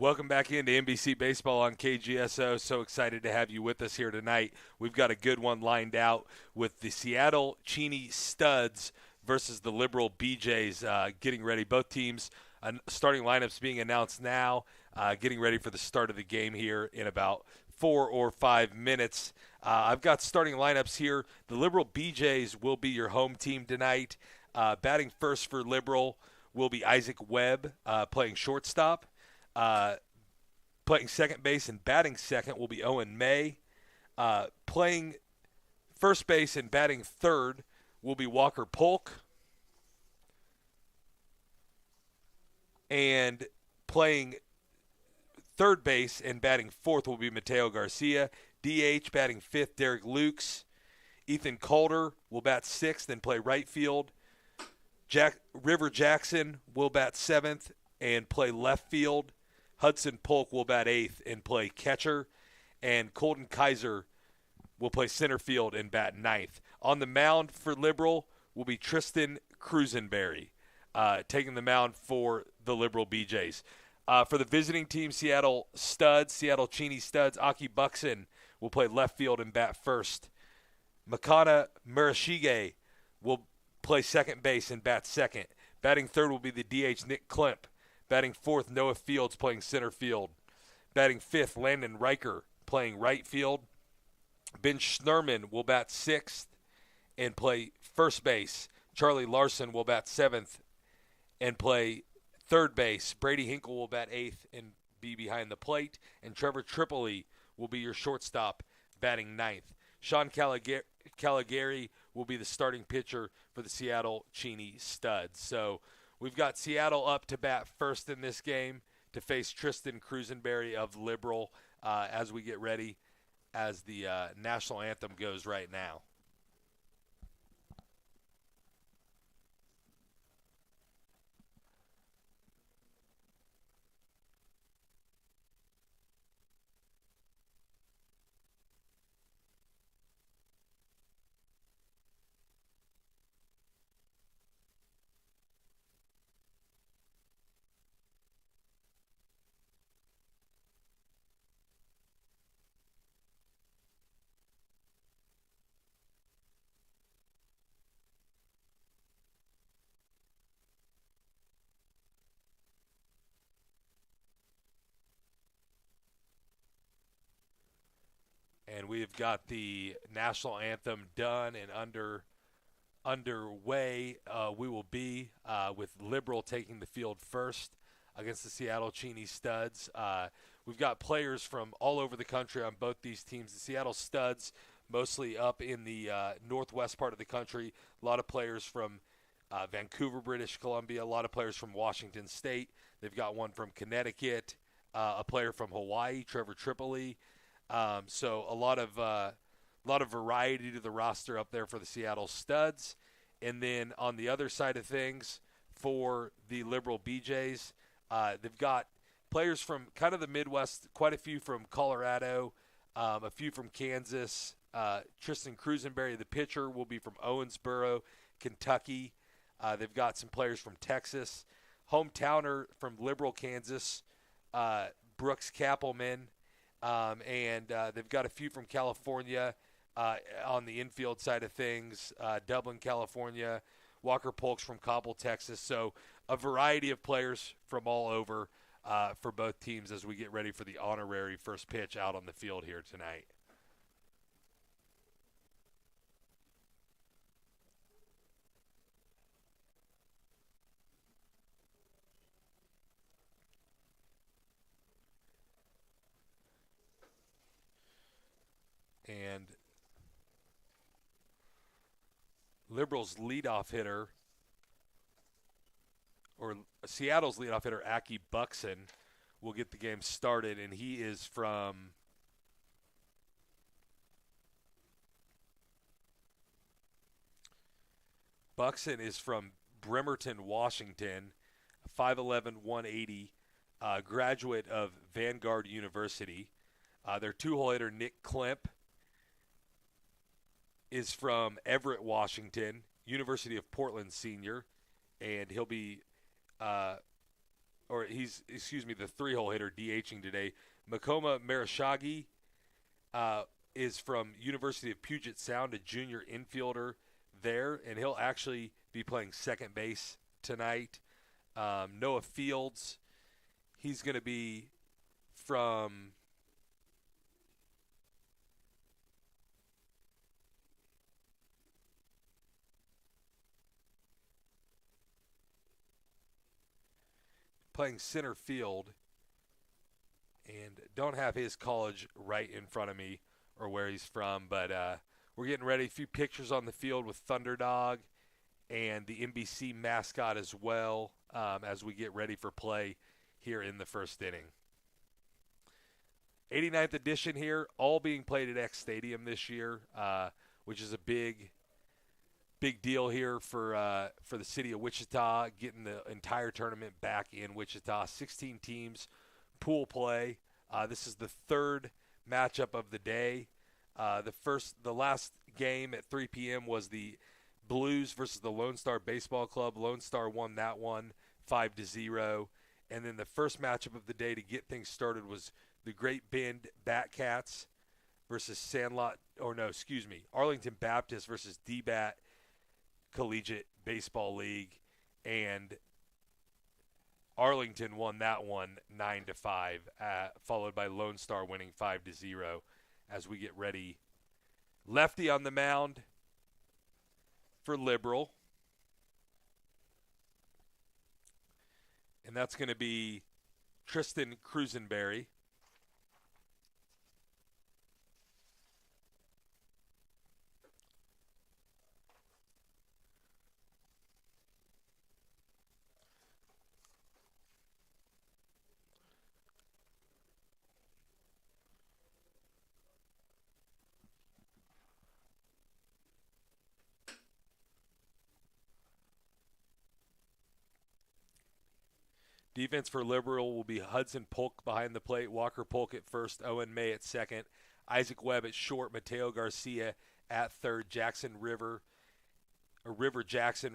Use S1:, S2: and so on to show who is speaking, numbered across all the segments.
S1: Welcome back into NBC Baseball on KGSO. So excited to have you with us here tonight. We've got a good one lined out with the Seattle Cheney Studs versus the Liberal BJs getting ready. Both teams starting lineups being announced now, getting ready for the start of the game here in about 4 or 5 minutes. I've got starting lineups here. The Liberal BJs will be your home team tonight. Batting first for Liberal will be Isaac Webb playing shortstop. Playing second base and batting second will be Owen May. Playing first base and batting third will be Walker Polk. And playing third base and batting fourth will be Mateo Garcia. DH batting fifth, Derek Lukes. Ethan Calder will bat sixth and play right field. River Jackson will bat seventh and play left field. Hudson Polk will bat eighth and play catcher. And Colton Kaiser will play center field and bat ninth. On the mound for Liberal will be Tristan Cruisenberry, taking the mound for the Liberal BJs. For the visiting team, Seattle Cheney Studs, Aki Buxton will play left field and bat first. Makana Murashige will play second base and bat second. Batting third will be the DH Nick Klemp. Batting fourth, Noah Fields playing center field. Batting fifth, Landon Riker playing right field. Ben Schnerman will bat sixth and play first base. Charlie Larson will bat seventh and play third base. Brady Hinkle will bat eighth and be behind the plate. And Trevor Tripoli will be your shortstop, batting ninth. Sean Caligari will be the starting pitcher for the Seattle Cheney Studs. So we've got Seattle up to bat first in this game to face Tristan Cruisenberry of Liberal as we get ready as the national anthem goes right now. And we've got the national anthem done and underway. We will be with Liberal taking the field first against the Seattle Cheney Studs. We've got players from all over the country on both these teams. The Seattle Studs, mostly up in the northwest part of the country. A lot of players from Vancouver, British Columbia. A lot of players from Washington State. They've got one from Connecticut. A player from Hawaii, Trevor Tripoli. So a lot of variety to the roster up there for the Seattle Studs. And then on the other side of things, for the Liberal BJs, they've got players from kind of the Midwest, quite a few from Colorado, a few from Kansas. Tristan Cruisenberry, the pitcher, will be from Owensboro, Kentucky. They've got some players from Texas. Hometowner from Liberal, Kansas, Brooks Kappelman. And they've got a few from California on the infield side of things, Dublin, California, Walker Polk's from Coppell, Texas. So a variety of players from all over for both teams as we get ready for the honorary first pitch out on the field here tonight. And Liberal's leadoff hitter, or Seattle's leadoff hitter, Aki Buxton, will get the game started, and he is from Buxton is from Bremerton, Washington, 5'11", 180, graduate of Vanguard University. Their two-hole hitter, Nick Klemp, is from Everett, Washington, University of Portland senior, and he'll be or he's, the 3-hole hitter DHing today. Makoma Marashagi is from University of Puget Sound, a junior infielder there, and he'll actually be playing second base tonight. Noah Fields, he's going to be from playing center field, and don't have his college right in front of me or where he's from, but we're getting ready. A few pictures on the field with Thunderdog and the NBC mascot as well, as we get ready for play here in the first inning. 89th edition here, all being played at X Stadium this year, which is a big deal here for the city of Wichita, getting the entire tournament back in Wichita. 16 teams, pool play. This is the third matchup of the day. The last game at 3 p.m. was the Blues versus the Lone Star Baseball Club. Lone Star won that one 5-0. And then the first matchup of the day to get things started was the Great Bend Batcats versus Arlington Baptist versus DBAT Collegiate Baseball League, and Arlington won that one 9-5, followed by Lone Star winning 5-0 as we get ready. Lefty on the mound for Liberal, and that's going to be Tristan Cruisenberry. Defense for Liberal will be Hudson Polk behind the plate, Walker Polk at first, Owen May at second, Isaac Webb at short, Mateo Garcia at third, River Jackson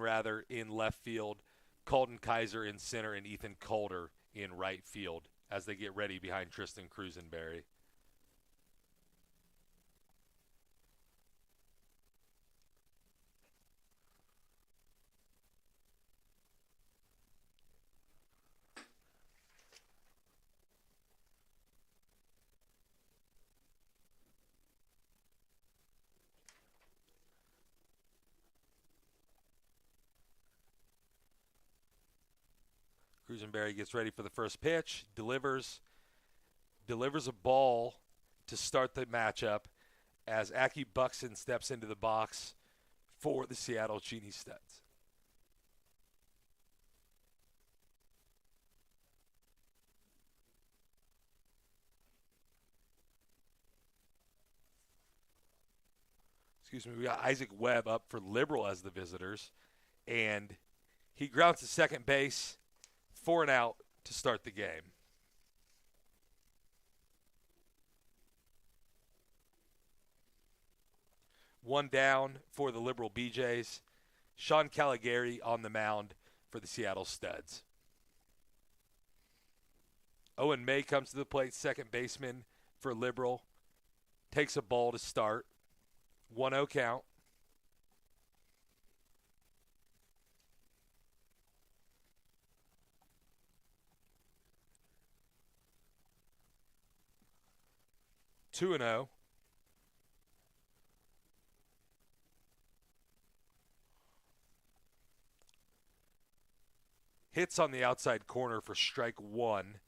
S1: in left field, Colton Kaiser in center, and Ethan Calder in right field as they get ready behind Tristan Cruisenberry. Cruisenberry gets ready for the first pitch, delivers a ball to start the matchup as Aki Buxton steps into the box for the Seattle Cheney Studs. We got Isaac Webb up for Liberal as the visitors, and he grounds to second base for an out to start the game. One down for the Liberal BJs. Sean Caligari on the mound for the Seattle Studs. Owen May comes to the plate, second baseman for Liberal. Takes a ball to start. 1-0 count. Two and 0. Hits on the outside corner for strike one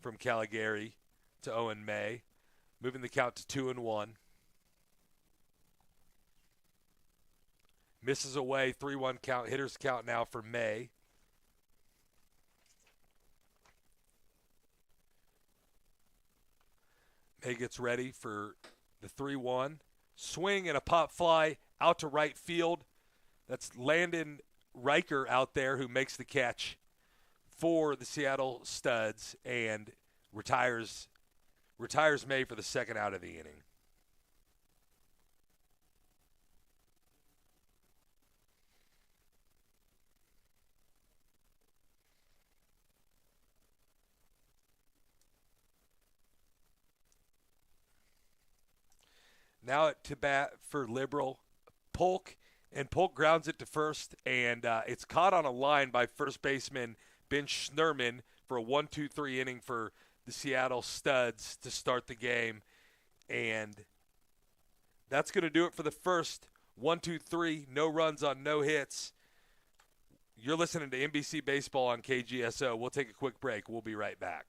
S1: from Caligari to Owen May, moving the count to 2-1. Misses away, 3-1 count. Hitters count now for May. May gets ready for the 3-1. Swing and a pop fly out to right field. That's Landon Riker out there who makes the catch for the Seattle Studs and retires May for the second out of the inning. Now to bat for Liberal, Polk, and Polk grounds it to first, and it's caught on a line by first baseman Ben Schnurman for a 1-2-3 inning for the Seattle Studs to start the game. And that's going to do it for the first 1-2-3. No runs on no hits. You're listening to NBC Baseball on KGSO. We'll take a quick break. We'll be right back.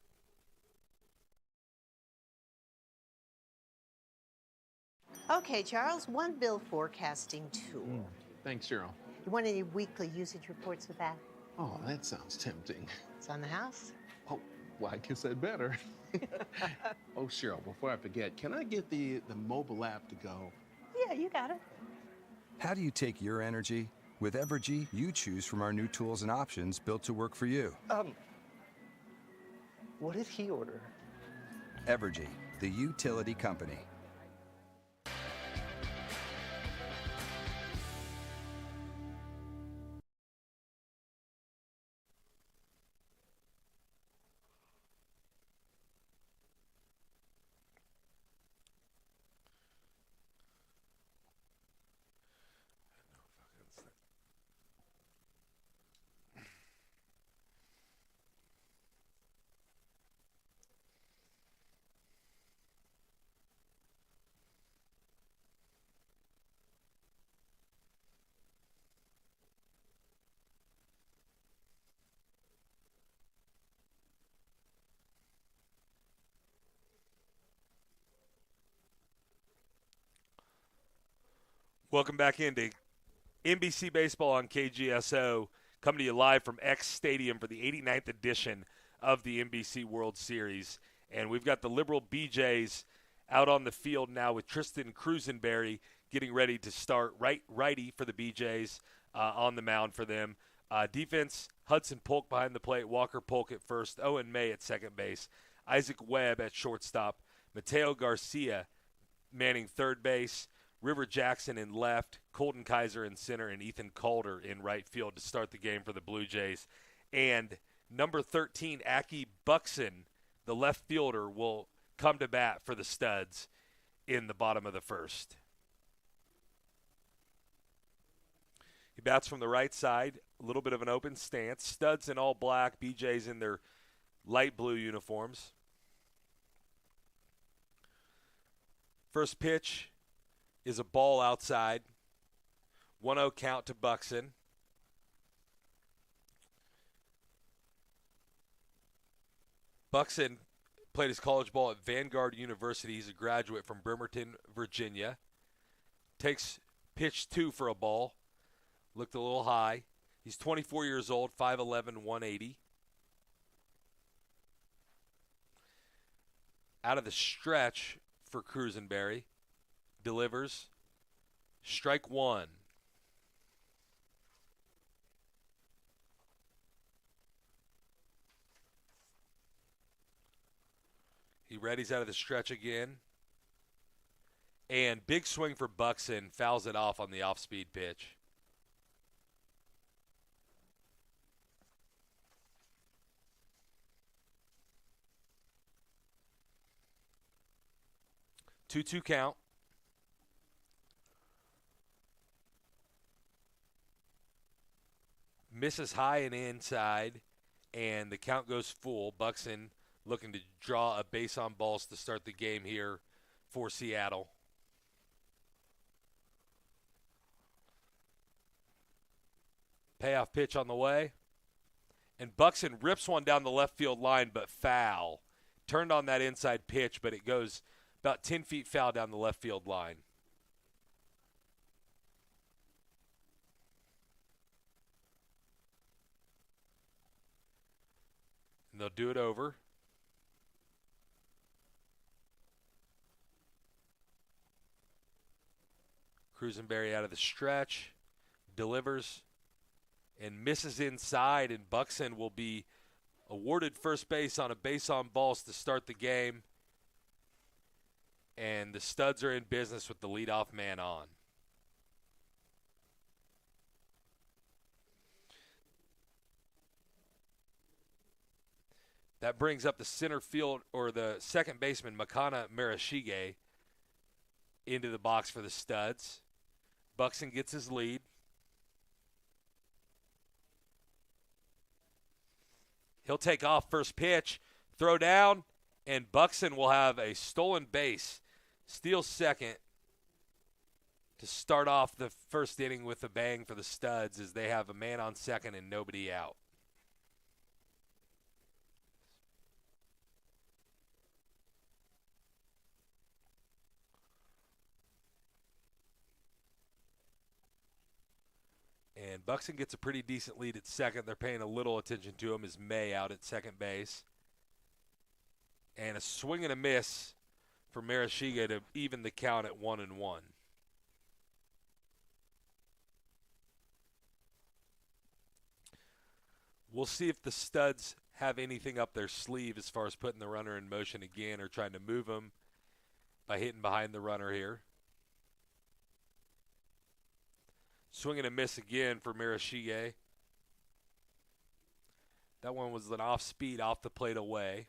S2: Okay, Charles, one bill forecasting tool.
S3: Thanks, Cheryl.
S2: You want any weekly usage reports with that?
S3: Oh, that sounds tempting.
S2: It's on the house.
S3: Oh, well, I guess I'd better. Oh, Cheryl, before I forget, can I get the mobile app to go?
S2: Yeah, you got it.
S4: How do you take your energy? With Evergy, you choose from our new tools and options built to work for you.
S5: What did he order?
S4: Evergy, the utility company.
S1: Welcome back into NBC Baseball on KGSO, coming to you live from X Stadium for the 89th edition of the NBC World Series. And we've got the Liberal BJs out on the field now with Tristan Cruisenberry getting ready to start. Righty for the BJs on the mound for them. Defense, Hudson Polk behind the plate, Walker Polk at first, Owen May at second base, Isaac Webb at shortstop, Mateo Garcia manning third base, River Jackson in left, Colton Kaiser in center, and Ethan Calder in right field to start the game for the Blue Jays. And number 13, Aki Buxton, the left fielder, will come to bat for the Studs in the bottom of the first. He bats from the right side, a little bit of an open stance. Studs in all black, BJs in their light blue uniforms. First pitch is a ball outside. 1-0 count to Buxton. Buxton played his college ball at Vanguard University. He's a graduate from Bremerton, Virginia. Takes pitch 2 for a ball. Looked a little high. He's 24 years old, 5'11", 180. Out of the stretch for Cruisenberry. Delivers. Strike 1. He readies out of the stretch again. And big swing for Buxton. Fouls it off on the off-speed pitch. Two count. Misses high and inside, and the count goes full. Buxton looking to draw a base on balls to start the game here for Seattle. Payoff pitch on the way. And Buxton rips one down the left field line, but foul. Turned on that inside pitch, but it goes about 10 feet foul down the left field line. And they'll do it over. Cruisenberry out of the stretch, delivers, and misses inside, and Buxton will be awarded first base on a base on balls to start the game. And the Studs are in business with the leadoff man on. That brings up the center field, or the second baseman, Makana Marashige. into the box for the Studs. Buxton gets his lead. He'll take off first pitch, throw down, and Buxton will have a stolen base. Steals second to start off the first inning with a bang for the Studs as they have a man on second and nobody out. And Buxton gets a pretty decent lead at second. They're paying a little attention to him as May out at second base. And a swing and a miss for Marashiga to even the count at 1-1. We'll see if the Studs have anything up their sleeve as far as putting the runner in motion again or trying to move him by hitting behind the runner here. Swing and a miss again for Marashige. That one was an off speed, off the plate away.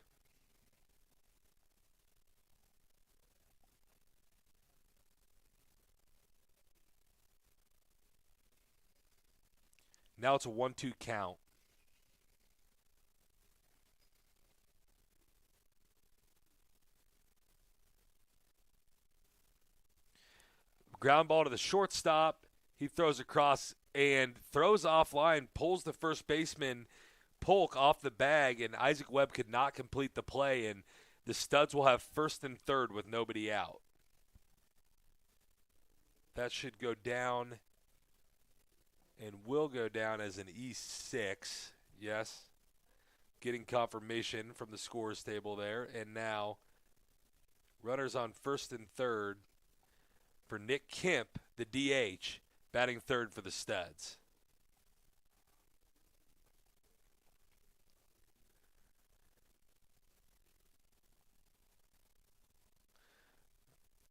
S1: Now it's a 1-2 count. Ground ball to the shortstop. He throws across and throws offline, pulls the first baseman Polk off the bag, and Isaac Webb could not complete the play, and the Studs will have first and third with nobody out. That should go down and will go down as an E6. Yes. Getting confirmation from the scores table there. And now runners on first and third for Nick Kemp, the DH, batting third for the Studs.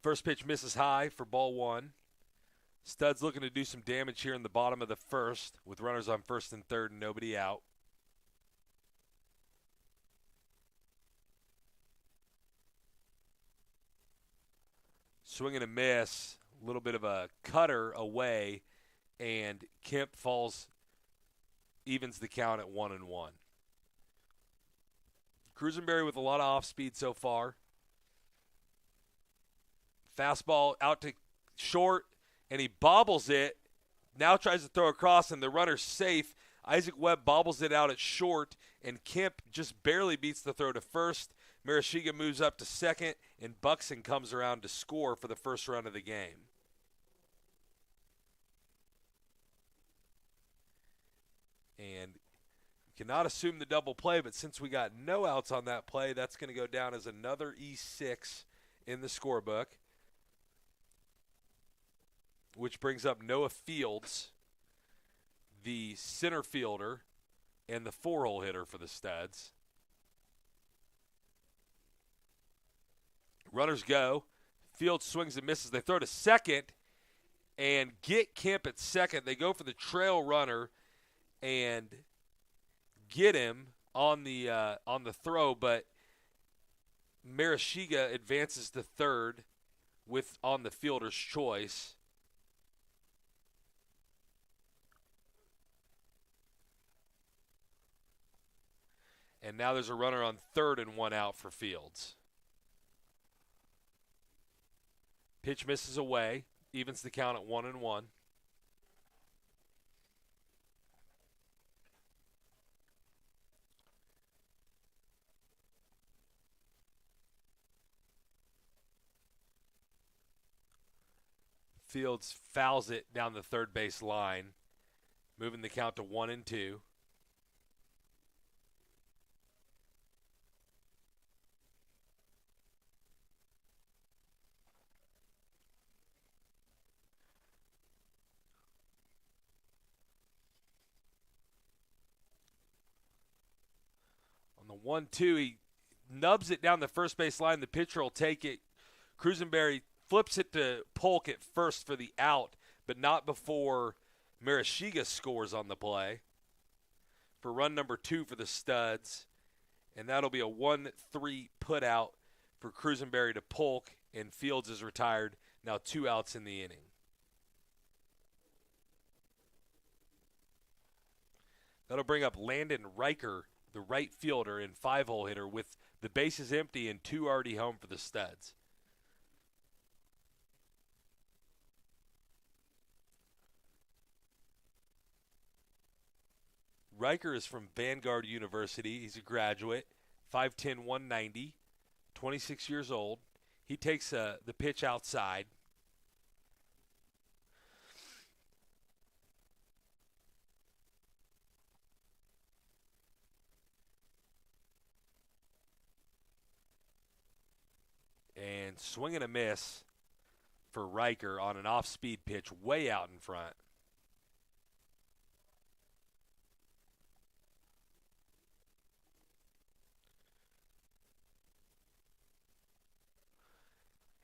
S1: First pitch misses high for ball one. Studs looking to do some damage here in the bottom of the first with runners on first and third and nobody out. Swing and a miss, a little bit of a cutter away, and Kemp falls, evens the count at 1-1. Cruisenberry with a lot of off speed so far. Fastball out to short, and he bobbles it. Now tries to throw across, and the runner's safe. Isaac Webb bobbles it out at short, and Kemp just barely beats the throw to first. Marashiga moves up to second, and Buxton comes around to score for the first run of the game. And cannot assume the double play, but since we got no outs on that play, that's going to go down as another E6 in the scorebook, which brings up Noah Fields, the center fielder and the four-hole hitter for the Studs. Runners go. Fields swings and misses. They throw to second and get Kemp at second. They go for the trail runner and get him on the throw, but Marashiga advances to third with on the fielder's choice. And now there's a runner on third and one out for Fields. Pitch misses away, evens the count at 1-1. Fields fouls it down the third base line, moving the count to 1-2. On the 1-2, he nubs it down the first base line. The pitcher will take it. Cruisenberry flips it to Polk at first for the out, but not before Marashiga scores on the play for run number 2 for the Studs. And that'll be a 1-3 put out for Cruisenberry to Polk, and Fields is retired Now 2 outs in the inning. That'll bring up Landon Riker, the right fielder and 5-hole hitter, with the bases empty and 2 already home for the Studs. Riker is from Vanguard University. He's a graduate, 5'10", 190, 26 years old. He takes the pitch outside. And swing and a miss for Riker on an off-speed pitch way out in front.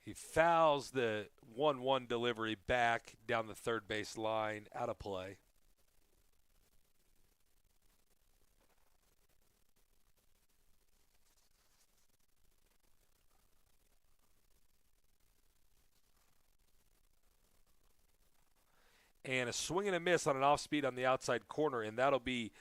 S1: He fouls the 1-1 delivery back down the third base line, out of play. And a swing and a miss on an off-speed on the outside corner, and that'll be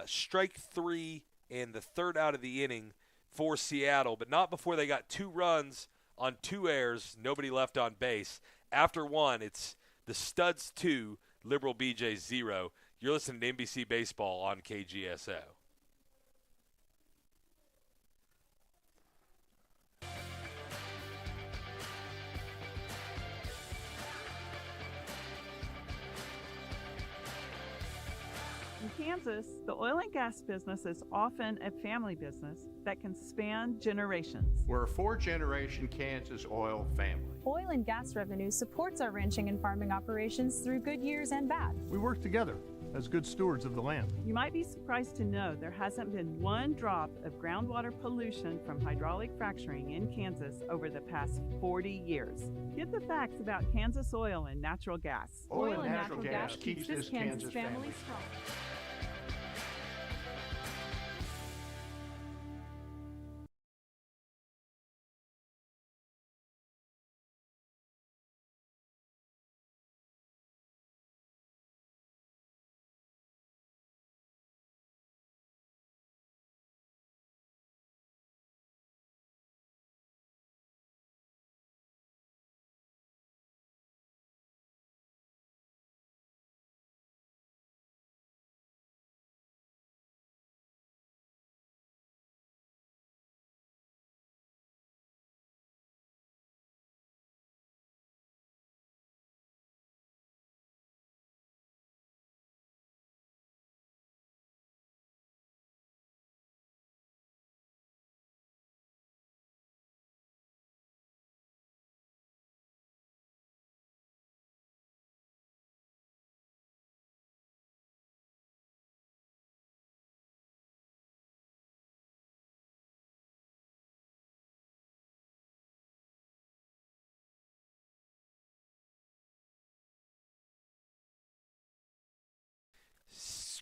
S1: strike 3 and the third out of the inning for Seattle, but not before they got 2 runs on 2 errors, nobody left on base. After 1, it's the Studs 2, Liberal BJ 0. You're listening to NBC Baseball on KGSO.
S5: In Kansas, the oil and gas business is often a family business that can span generations.
S6: We're a 4-generation Kansas oil family.
S7: Oil and gas revenue supports our ranching and farming operations through good years and bad.
S8: We work together as good stewards of the land.
S5: You might be surprised to know there hasn't been 1 drop of groundwater pollution from hydraulic fracturing in Kansas over the past 40 years. Get the facts about Kansas oil and natural gas.
S6: Oil and natural gas keeps this Kansas family
S7: strong.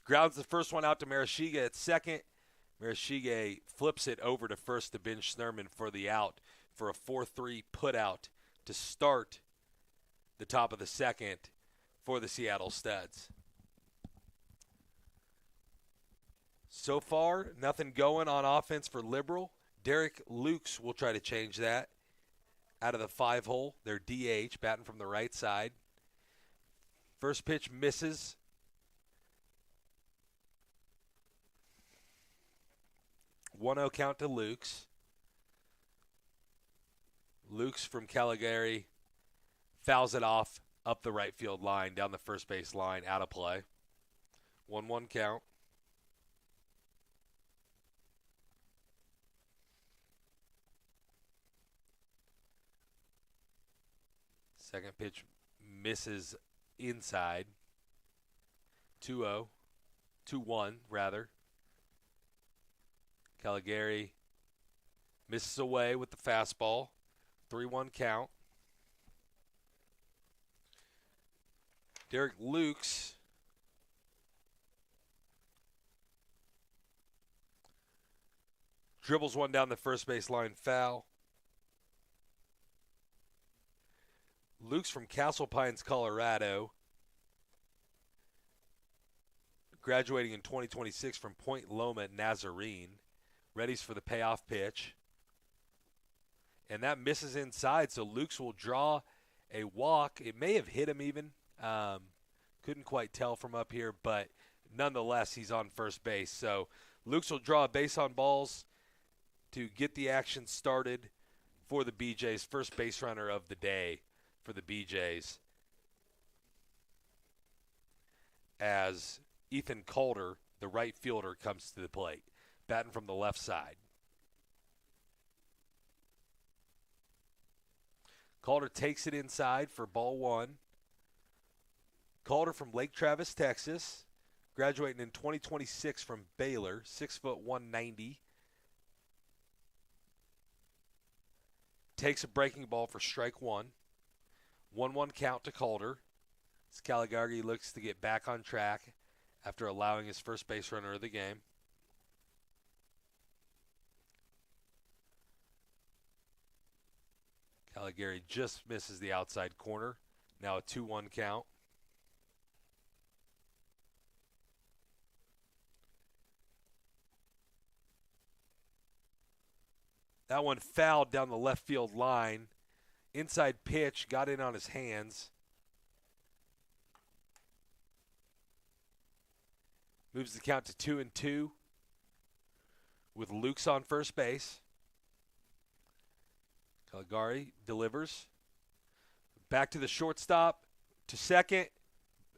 S1: Grounds the first one out to Marashiga at second. Marashiga flips it over to first to Ben Schnerman for the out for a 4-3 put out to start the top of the second for the Seattle Studs. So far, nothing going on offense for Liberal. Derek Lukes will try to change that out of the 5-hole. Their DH, batting from the right side. First pitch misses. 1-0 count to Lukes. Lukes from Caligari fouls it off up the right field line, down the first base line, out of play. 1-1 count. Second pitch misses inside. 2-0. 2-1, rather. Caligari misses away with the fastball. 3-1 count. Derek Lukes dribbles one down the first base line, foul. Luke's from Castle Pines, Colorado. Graduating in 2026 from Point Loma Nazarene. Readies for the payoff pitch. And that misses inside, so Luke's will draw a walk. It may have hit him even. Couldn't quite tell from up here, but nonetheless, he's on first base. So Luke's will draw a base on balls to get the action started for the BJs. First base runner of the day for the BJs. As Ethan Calder, the right fielder, comes to the plate, batting from the left side. Calder takes it inside for ball one. Calder from Lake Travis, Texas, graduating in 2026 from Baylor, 6'1", 190. Takes a breaking ball for strike one. 1-1 count to Calder. As Caligari looks to get back on track after allowing his first base runner of the game. Caligari just misses the outside corner. Now a 2-1 count. That one fouled down the left field line. Inside pitch, got in on his hands. Moves the count to 2-2 with Luke's on first base. Caligari delivers. Back to the shortstop, to second,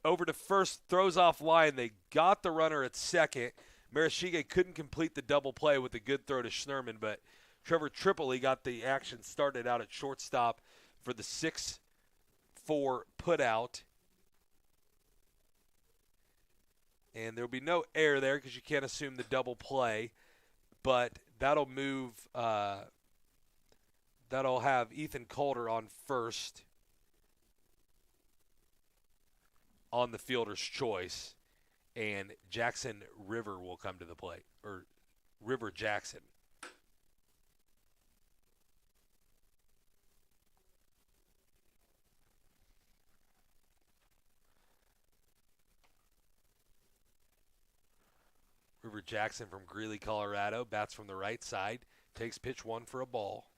S1: over to first, throws off line. They got the runner at second. Marashige couldn't complete the double play with a good throw to Schnerman, but Trevor Tripoli got the action started out at shortstop for the 6-4 putout. And there'll be no error there because you can't assume the double play, but that'll move that'll have Ethan Calder on first on the fielder's choice, and Jackson River will come to the plate, or River Jackson. River Jackson from Greeley, Colorado, bats from the right side, takes pitch one for a ball.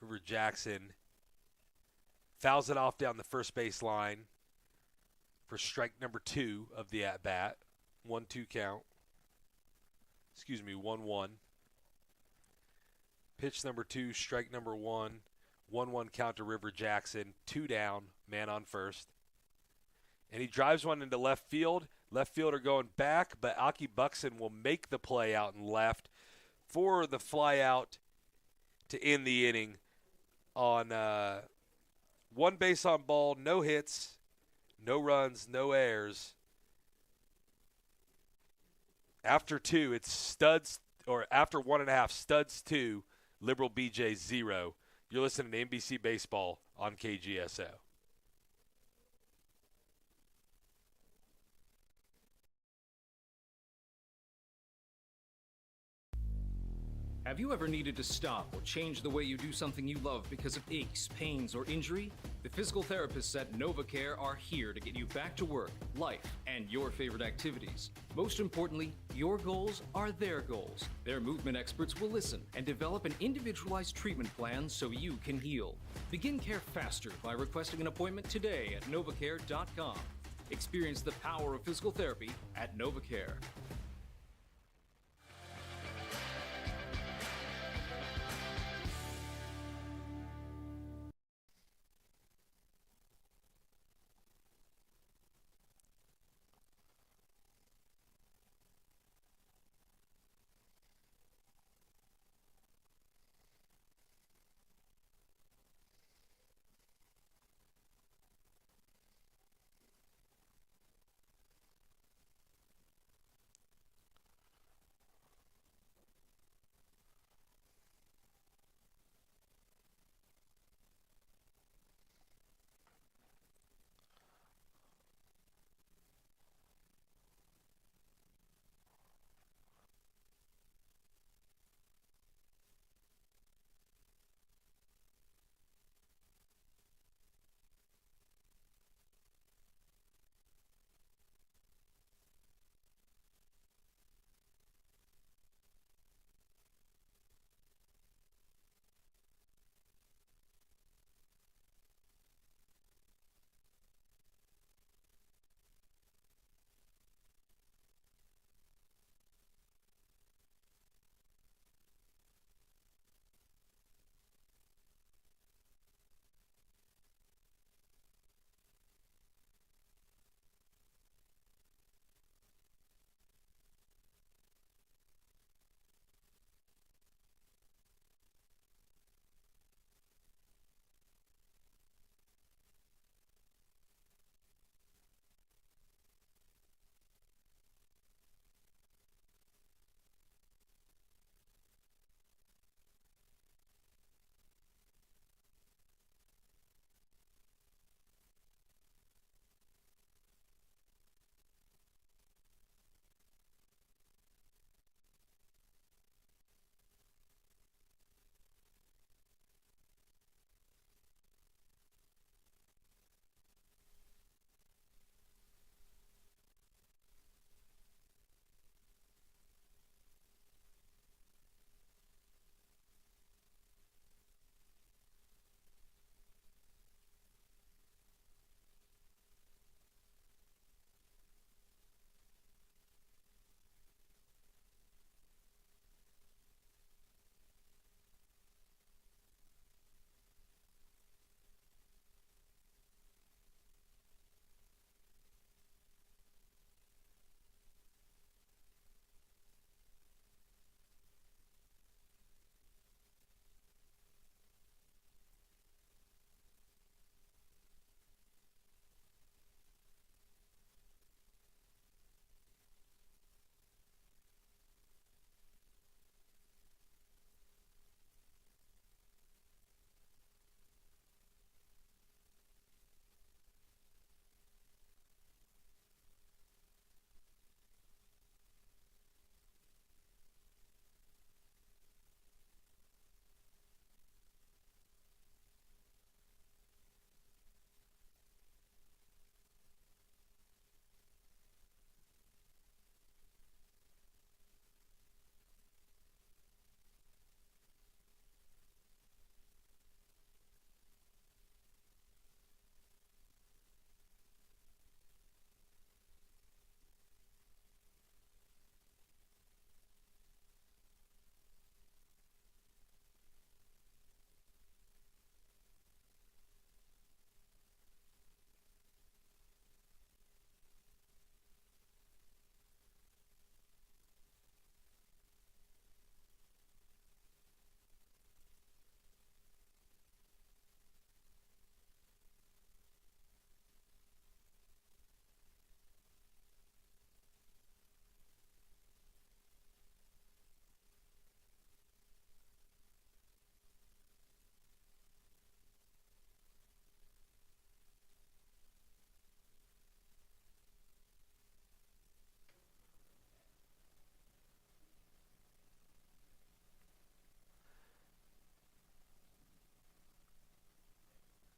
S1: River Jackson fouls it off down the first base line for strike number 2 of the at-bat. 1-2 count. 1-1. Pitch number 2, strike number 1. 1-1 count to River Jackson. 2 down, man on first. And he drives one into left field. Left fielder going back, but Aki Buxton will make the play out and left for the fly out to end the inning on one base on ball, no hits, no runs, no errors. After 2, it's studs, or after 1.5, studs 2, Liberal BJ 0. You're listening to NBC Baseball on KGSO.
S9: Have you ever needed to stop or change the way you do something you love because of aches, pains, or injury? The physical therapists at NovaCare are here to get you back to work, life, and your favorite activities. Most importantly, your goals are their goals. Their movement experts will listen and develop an individualized treatment plan so you can heal. Begin care faster by requesting an appointment today at novacare.com. Experience the power of physical therapy at NovaCare.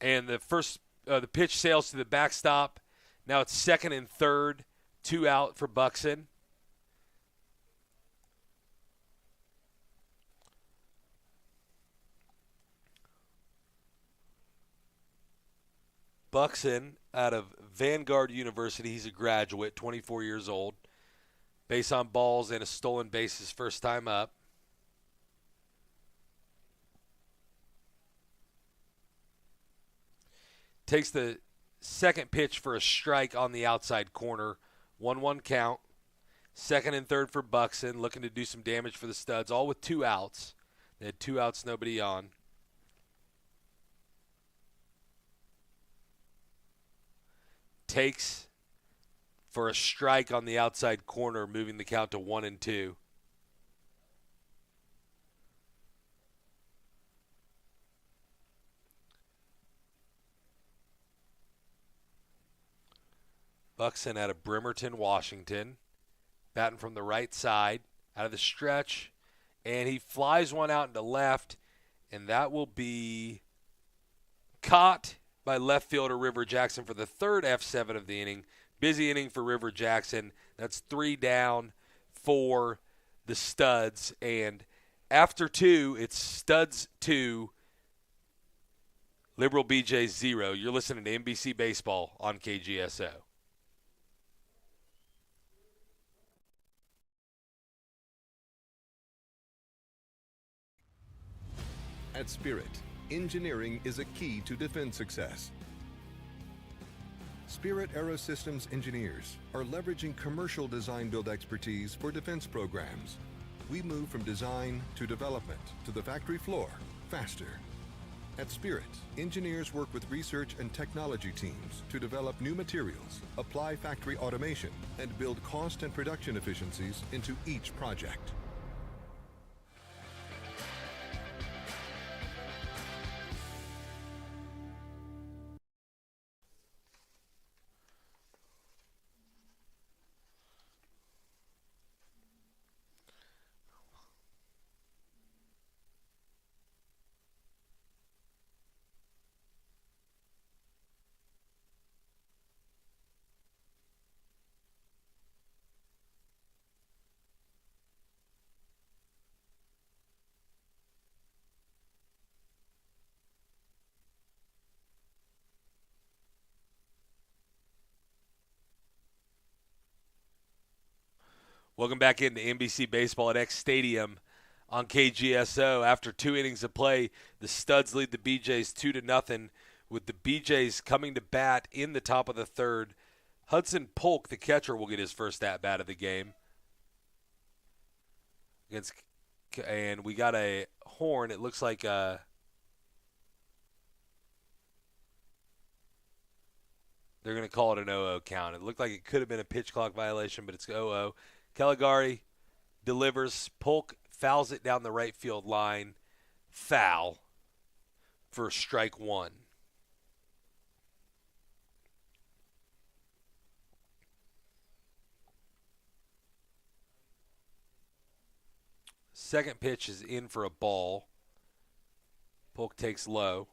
S1: And the pitch sails to the backstop. Now it's second and third, 2 out for Buxton. Buxton out of Vanguard University. He's a graduate, 24 years old. Base on balls and a stolen base his first time up. Takes the second pitch for a strike on the outside corner. 1-1 count. Second and third for Buxton, looking to do some damage for the Studs, all with 2 outs. They had 2 outs, nobody on. Takes for a strike on the outside corner, moving the count to 1-2. Buxton out of Bremerton, Washington. Batting from the right side, out of the stretch. And he flies one out into left, and that will be caught by left fielder River Jackson for the third F7 of the inning. Busy inning for River Jackson. That's 3 down for the Studs. And after 2, it's Studs 2, Liberal BJ 0. You're listening to NBC Baseball on KGSO.
S10: At Spirit, engineering is a key to defense success. Spirit Aerosystems engineers are leveraging commercial design-build expertise for defense programs. We move from design to development to the factory floor faster. At Spirit, engineers work with research and technology teams to develop new materials, apply factory automation, and build cost and production efficiencies into each project.
S1: Welcome back into NBC Baseball at X Stadium on KGSO. After 2 innings of play, the Studs lead the BJs 2-0, with the BJs coming to bat in the top of the third. Hudson Polk, the catcher, will get his first at-bat of the game. And we got a horn. It looks like they're going to call it an 0-0 count. It looked like it could have been a pitch clock violation, but it's 0-0. Caligari delivers. Polk fouls it down the right field line. Foul for strike 1. Second pitch is in for a ball. Polk takes low.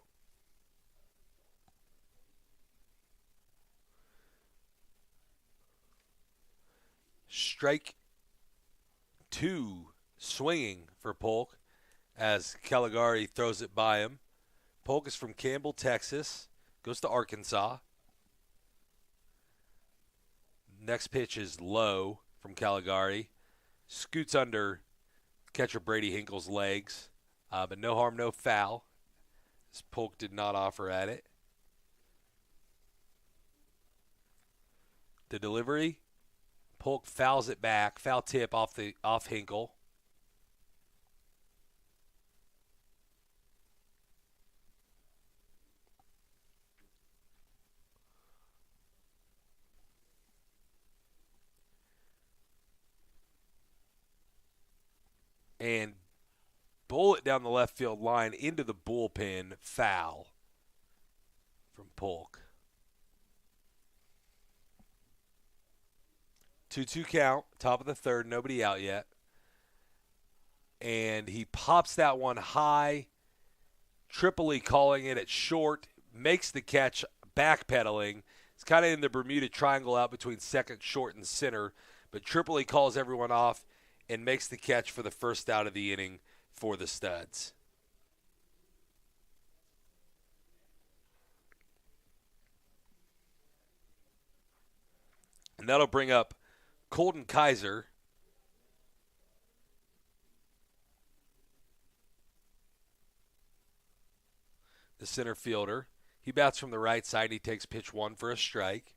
S1: Strike 2 swinging for Polk as Caligari throws it by him. Polk is from Campbell, Texas. Goes to Arkansas. Next pitch is low from Caligari. Scoots under catcher Brady Hinkle's legs. But no harm, no foul, as Polk did not offer at it. The delivery. Polk fouls it back. Foul tip off Hinkle. And bullet down the left field line into the bullpen. Foul from Polk. 2-2 count, top of the third, nobody out yet. And he pops that one high. Tripoli calling it at short. makes the catch backpedaling. It's kind of in the Bermuda Triangle out between second, short, and center. But Tripoli calls everyone off and makes the catch for the first out of the inning for the Studs. And that'll bring up Colton Kaiser. The center fielder. He bats from the right side. He takes pitch 1 for a strike.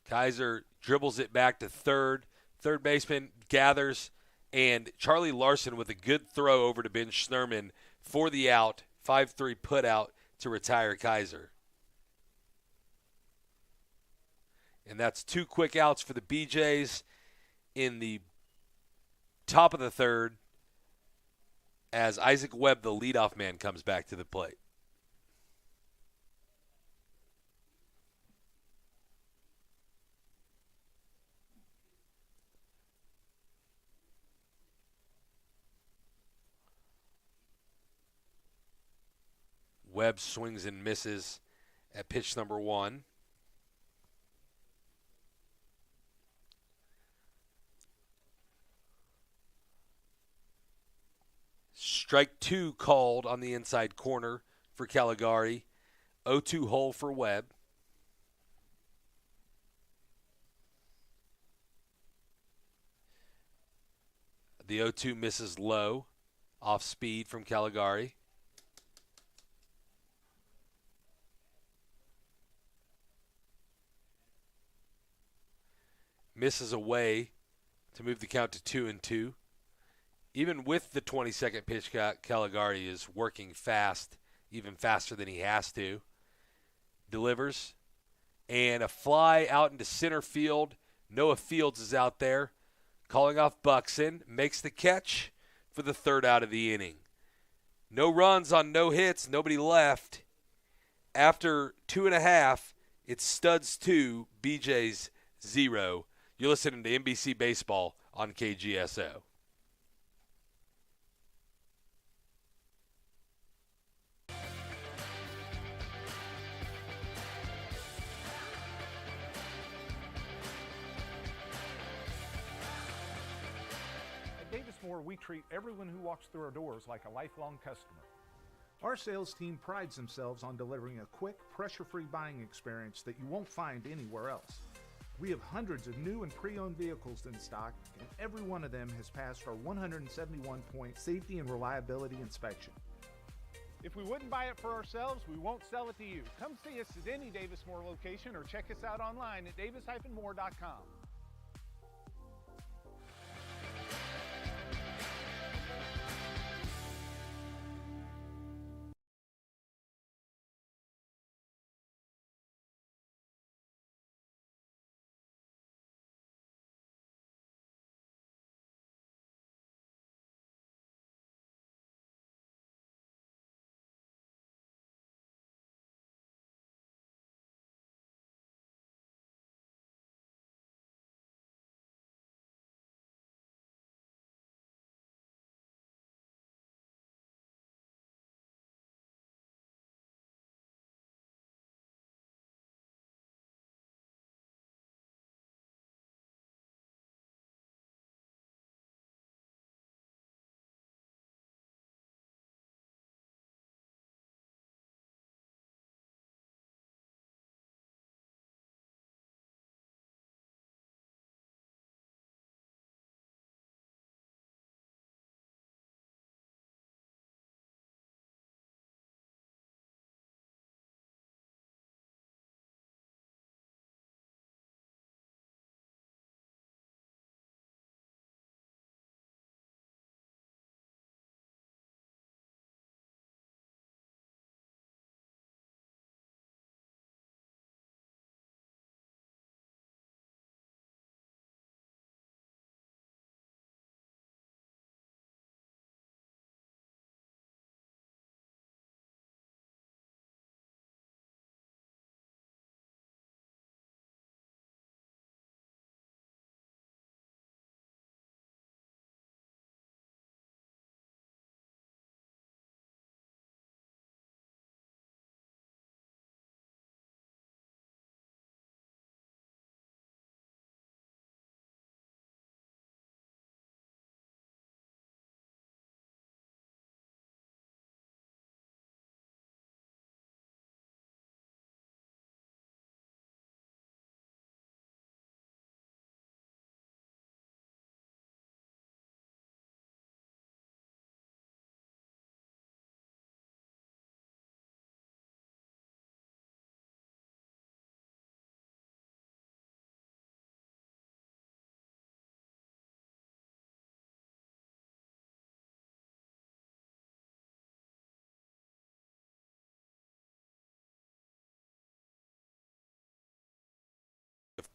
S1: Kaiser dribbles it back to third. Third baseman gathers, and Charlie Larson with a good throw over to Ben Schnerman for the out. 5-3 put out to retire Kaiser. And that's 2 quick outs for the BJs in the top of the third as Isaac Webb, the leadoff man, comes back to the plate. Webb swings and misses at pitch number 1. Strike 2 called on the inside corner for Caligari. 0-2 hole for Webb. The 0-2 misses low, off speed from Caligari. Misses away to move the count to 2-2. Even with the 22nd pitch, Caligari is working fast, even faster than he has to. Delivers. And a fly out into center field. Noah Fields is out there. Calling off Buxton. Makes the catch for the third out of the inning. No runs on no hits. Nobody left. After 2.5, it's Studs 2, BJ's 0. You're listening to NBC Baseball on KGSO.
S11: We treat everyone who walks through our doors like a lifelong customer. Our sales team prides themselves on delivering a quick, pressure-free buying experience that you won't find anywhere else. We have hundreds of new and pre-owned vehicles in stock, and every one of them has passed our 171-point safety and reliability inspection.
S12: If we wouldn't buy it for ourselves, we won't sell it to you. Come see us at any Davis Moore location or check us out online at davis-moore.com.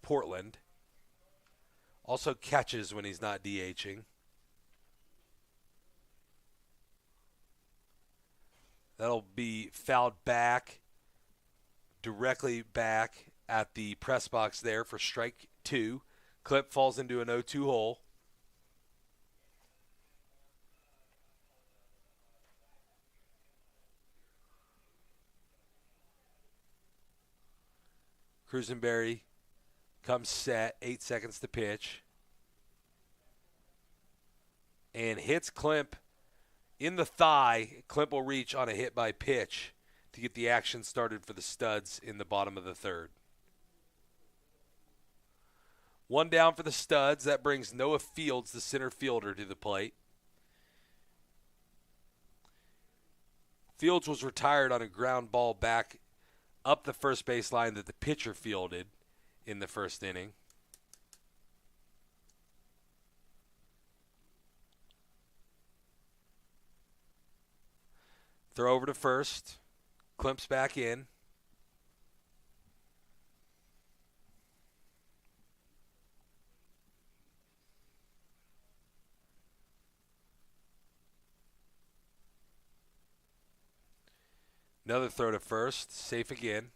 S1: Portland. Also catches when he's not DHing. That'll be fouled back, directly back at the press box there for strike 2. Clip falls into an 0-2 hole. Cruisenberry comes set, 8 seconds to pitch. And hits Klimp in the thigh. Klimp will reach on a hit by pitch to get the action started for the Studs in the bottom of the third. 1 down for the Studs. That brings Noah Fields, the center fielder, to the plate. Fields was retired on a ground ball back up the first base line that the pitcher fielded in the first inning. Throw over to first. Klimp's back in. Another throw to first. Safe again.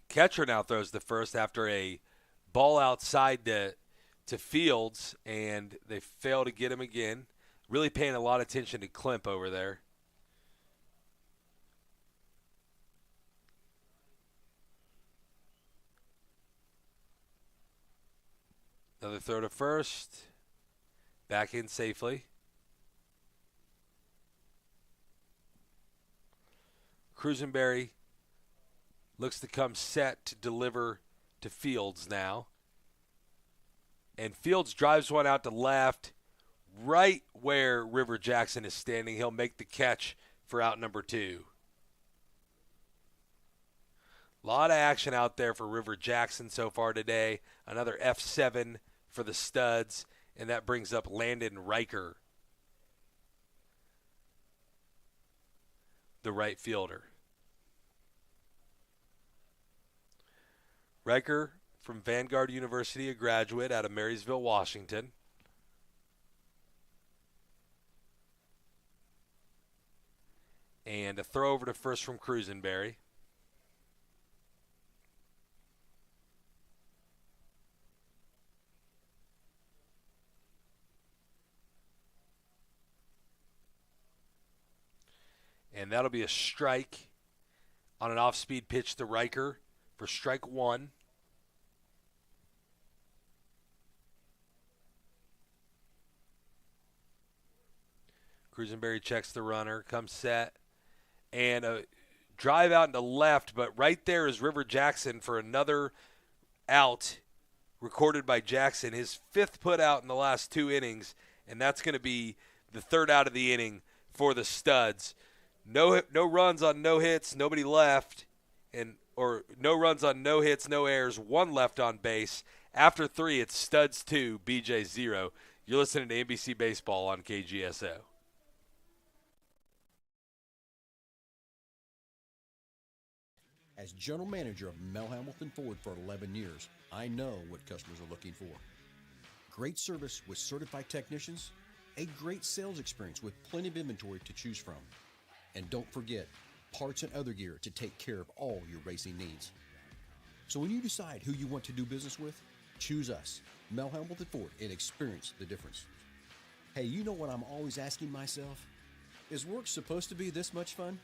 S1: Catcher now throws the first after a ball outside to Fields, and they fail to get him again. Really paying a lot of attention to Klimp over there. Another throw to first. Back in safely. Cruisenberry looks to come set to deliver to Fields now. And Fields drives one out to left, right where River Jackson is standing. He'll make the catch for out number 2. A lot of action out there for River Jackson so far today. Another F7 for the Studs, and that brings up Landon Riker, the right fielder. Riker from Vanguard University, a graduate out of Marysville, Washington. And a throw over to first from Cruisenberry. And that'll be a strike on an off-speed pitch to Riker for strike 1. Cruisenberry checks the runner, comes set, and a drive out into left, but right there is River Jackson for another out recorded by Jackson, his 5th put out in the last 2 innings, and that's going to be the 3rd out of the inning for the Studs. No runs on no hits, nobody left, or no runs on no hits, no errors, 1 left on base. After 3, it's Studs 2, BJ 0. You're listening to NBC Baseball on KGSO.
S13: As general manager of Mel Hamilton Ford for 11 years, I know what customers are looking for. Great service with certified technicians, a great sales experience with plenty of inventory to choose from. And don't forget, parts and other gear to take care of all your racing needs. So when you decide who you want to do business with, choose us, Mel Hamilton Ford, and experience the difference. Hey, you know what I'm always asking myself? Is work supposed to be this much fun?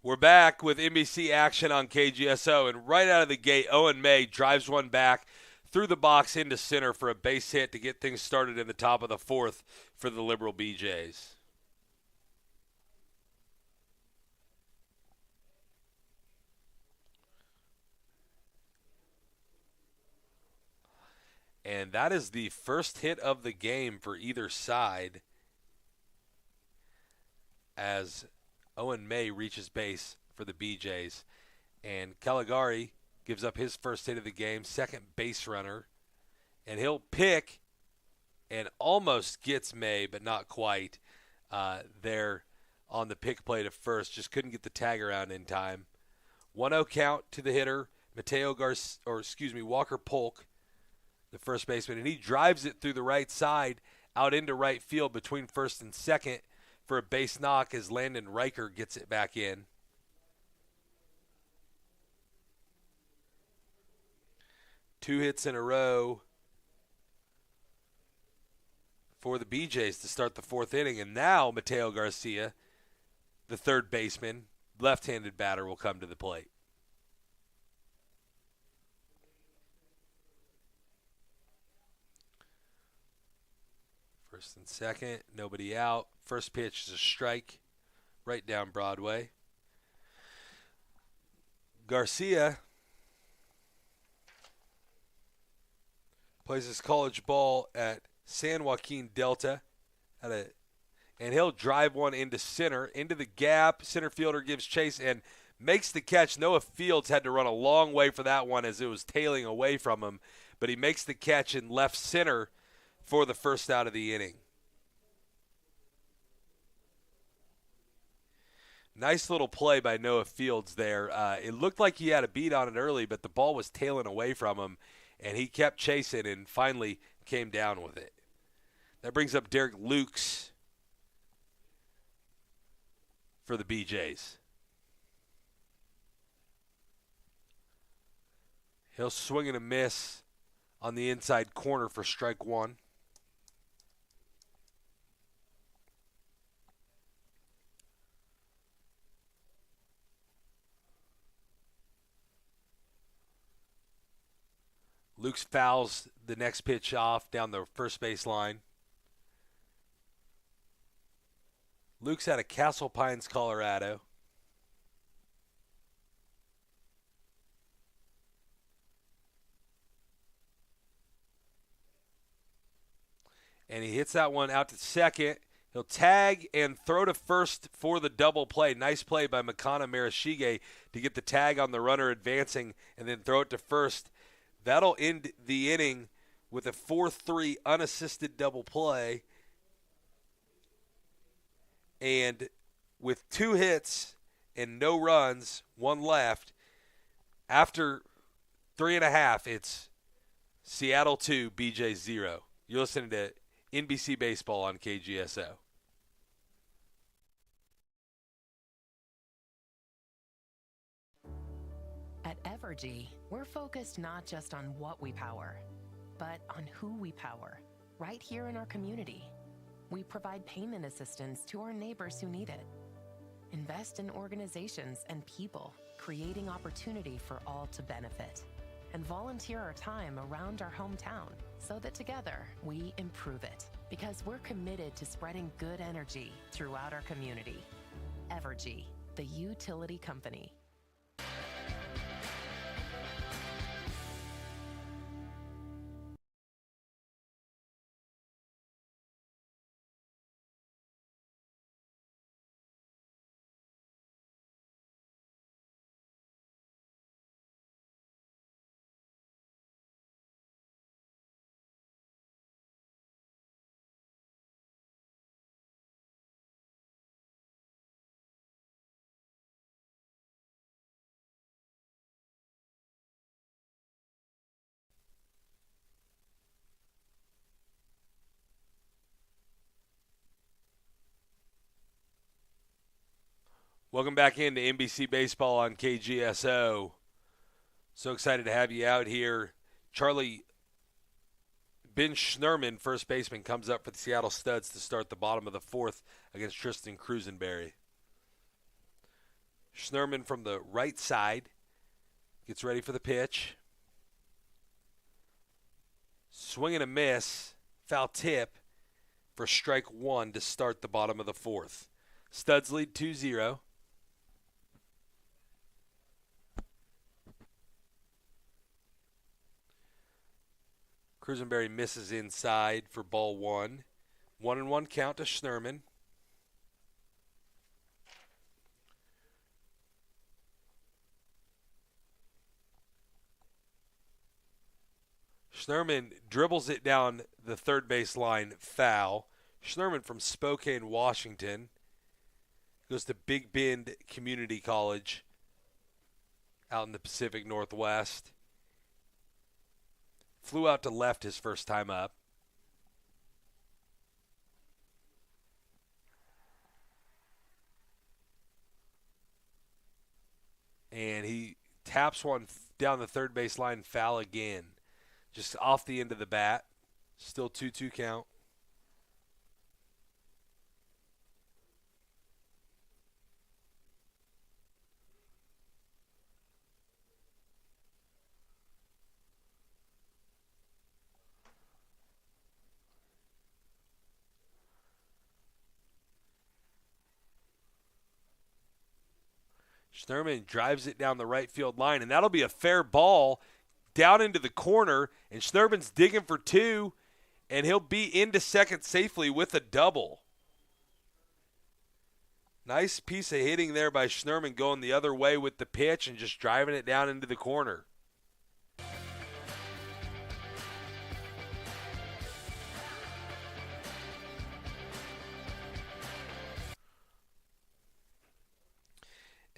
S1: We're back with NBC action on KGSO, and right out of the gate, Owen May drives one back through the box into center for a base hit to get things started in the top of the fourth for the Liberal BJs. And that is the first hit of the game for either side as Owen May reaches base for the BJs. And Caligari gives up his first hit of the game, second base runner. And he'll pick and almost gets May, but not quite, there on the pick play to first. Just couldn't get the tag around in time. 1-0 count to the hitter, Walker Polk, the first baseman. And he drives it through the right side out into right field between first and second for a base knock as Landon Riker gets it back in. Two hits in a row for the BJs to start the fourth inning. And now Mateo Garcia, the third baseman, left-handed batter, will come to the plate. First and second, nobody out. First pitch is a strike right down Broadway. Garcia plays his college ball at San Joaquin Delta, and he'll drive one into center, into the gap. Center fielder gives chase and makes the catch. Noah Fields had to run a long way for that one as it was tailing away from him, but he makes the catch in left center for the first out of the inning. Nice little play by Noah Fields there. It looked like he had a beat on it early, but the ball was tailing away from him, and he kept chasing and finally came down with it. That brings up Derek Lukes for the BJs. He'll swing and a miss on the inside corner for strike one. Lukes fouls the next pitch off down the first base line. Luke's out of Castle Pines, Colorado. And he hits that one out to second. He'll tag and throw to first for the double play. Nice play by Makana Marashige to get the tag on the runner advancing and then throw it to first. That'll end the inning with a 4-3 unassisted double play. And with 2 hits and no runs, 1 left, after 3.5, it's Seattle 2, BJ 0. You're listening to NBC Baseball on KGSO.
S14: At Evergy, we're focused not just on what we power, but on who we power, right here in our community. We provide payment assistance to our neighbors who need it. Invest in organizations and people, creating opportunity for all to benefit. And volunteer our time around our hometown so that together we improve it. Because we're committed to spreading good energy throughout our community. Evergy, the utility company.
S1: Welcome back into NBC Baseball on KGSO. So excited to have you out here. Charlie Ben Schnerman, first baseman, comes up for the Seattle Studs to start the bottom of the fourth against Tristan Crusenberry. Schnurman from the right side gets ready for the pitch. Swing and a miss. Foul tip for strike one to start the bottom of the fourth. Studs lead 2-0. Cruisenberry misses inside for ball one. 1-1 count to Schnurman. Schnurman dribbles it down the third base line, foul. Schnurman from Spokane, Washington, goes to Big Bend Community College out in the Pacific Northwest. Flew out to left his first time up. And he taps one down the third base line, foul again. Just off the end of the bat. Still 2-2 count. Schnurman drives it down the right field line, and that'll be a fair ball down into the corner, and Schnurman's digging for two, and he'll be into second safely with a double. Nice piece of hitting there by Schnurman, going the other way with the pitch and just driving it down into the corner.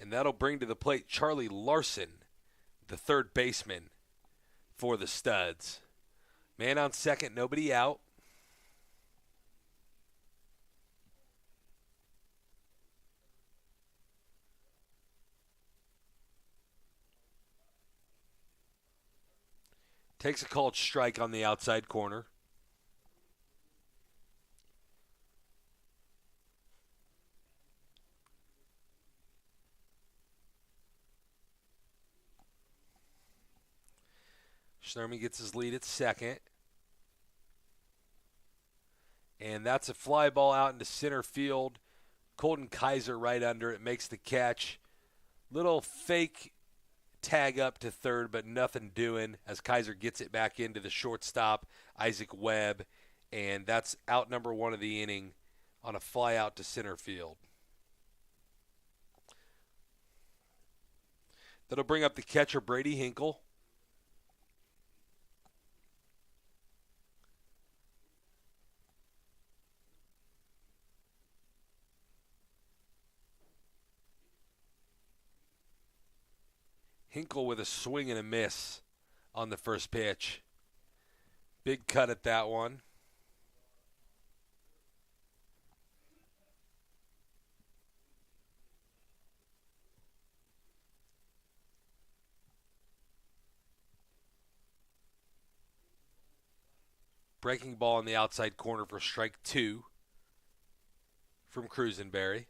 S1: And that'll bring to the plate Charlie Larson, the third baseman for the Studs. Man on second, nobody out. Takes a called strike on the outside corner. Schnurman gets his lead at second. And that's a fly ball out into center field. Colton Kaiser right under it, makes the catch. Little fake tag up to third, but nothing doing as Kaiser gets it back into the shortstop, Isaac Webb. And that's out number one of the inning on a fly out to center field. That'll bring up the catcher, Brady Hinkle. Hinkle with a swing and a miss on the first pitch. Big cut at that one. Breaking ball on the outside corner for strike two from Cruisenberry.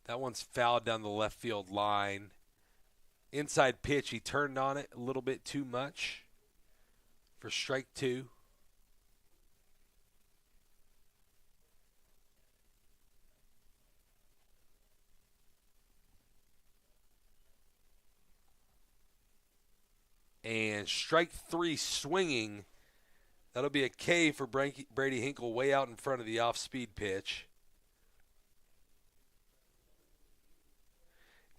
S1: That one's fouled down the left field line. Inside pitch, he turned on it a little bit too much for strike two. And strike three swinging. That'll be a K for Brady Hinkle way out in front of the off-speed pitch.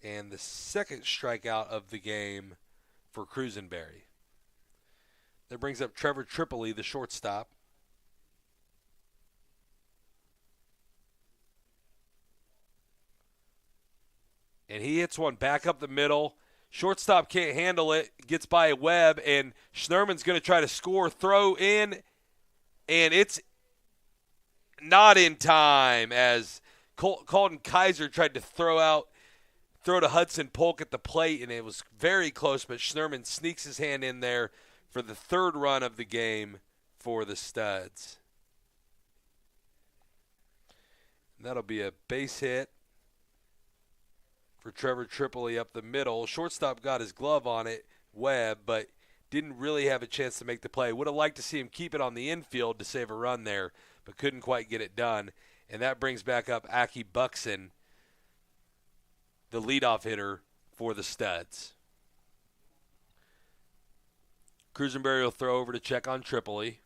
S1: And the second strikeout of the game for Cruisenberry. That brings up Trevor Tripoli, the shortstop. And he hits one back up the middle. Shortstop can't handle it. Gets by Webb, and Schnurman's going to try to score. Throw in, and it's not in time as Colton Kaiser tried to throw throw to Hudson Polk at the plate, and it was very close, but Schnerman sneaks his hand in there for the third run of the game for the Studs. And that'll be a base hit for Trevor Tripoli up the middle. Shortstop got his glove on it, Webb, but didn't really have a chance to make the play. Would have liked to see him keep it on the infield to save a run there, but couldn't quite get it done. And that brings back up Aki Buxton, the leadoff hitter for the Studs. Cruisenberry will throw over to check on Tripoli.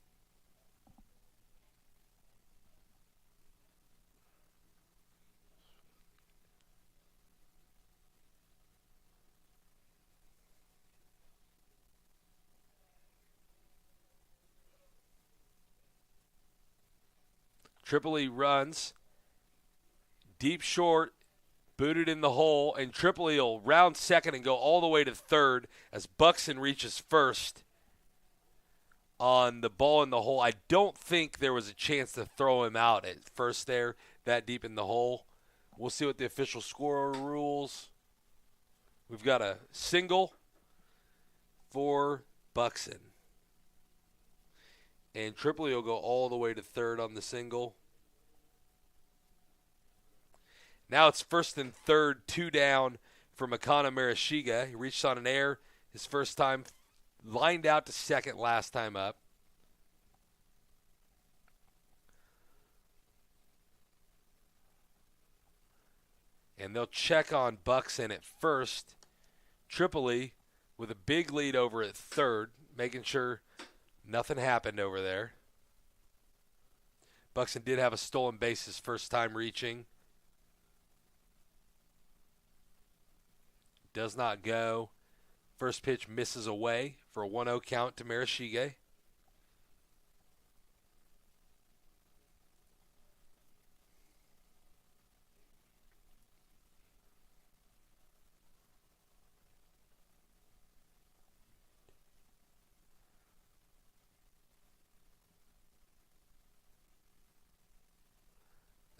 S1: Tripoli runs deep short, booted in the hole, and Tripoli will round second and go all the way to third as Buxton reaches first on the ball in the hole. I don't think there was a chance to throw him out at first there, that deep in the hole. We'll see what the official score rules. We've got a single for Buxton. And Tripoli will go all the way to third on the single. Now it's first and third, 2 down for Makana Marashiga. He reached on an air his first time, lined out to second last time up. And they'll check on Buxton at first. Tripoli with a big lead over at third, making sure nothing happened over there. Buxton did have a stolen base his first time reaching. Does not go. First pitch misses away for a 1-0 count to Marashige.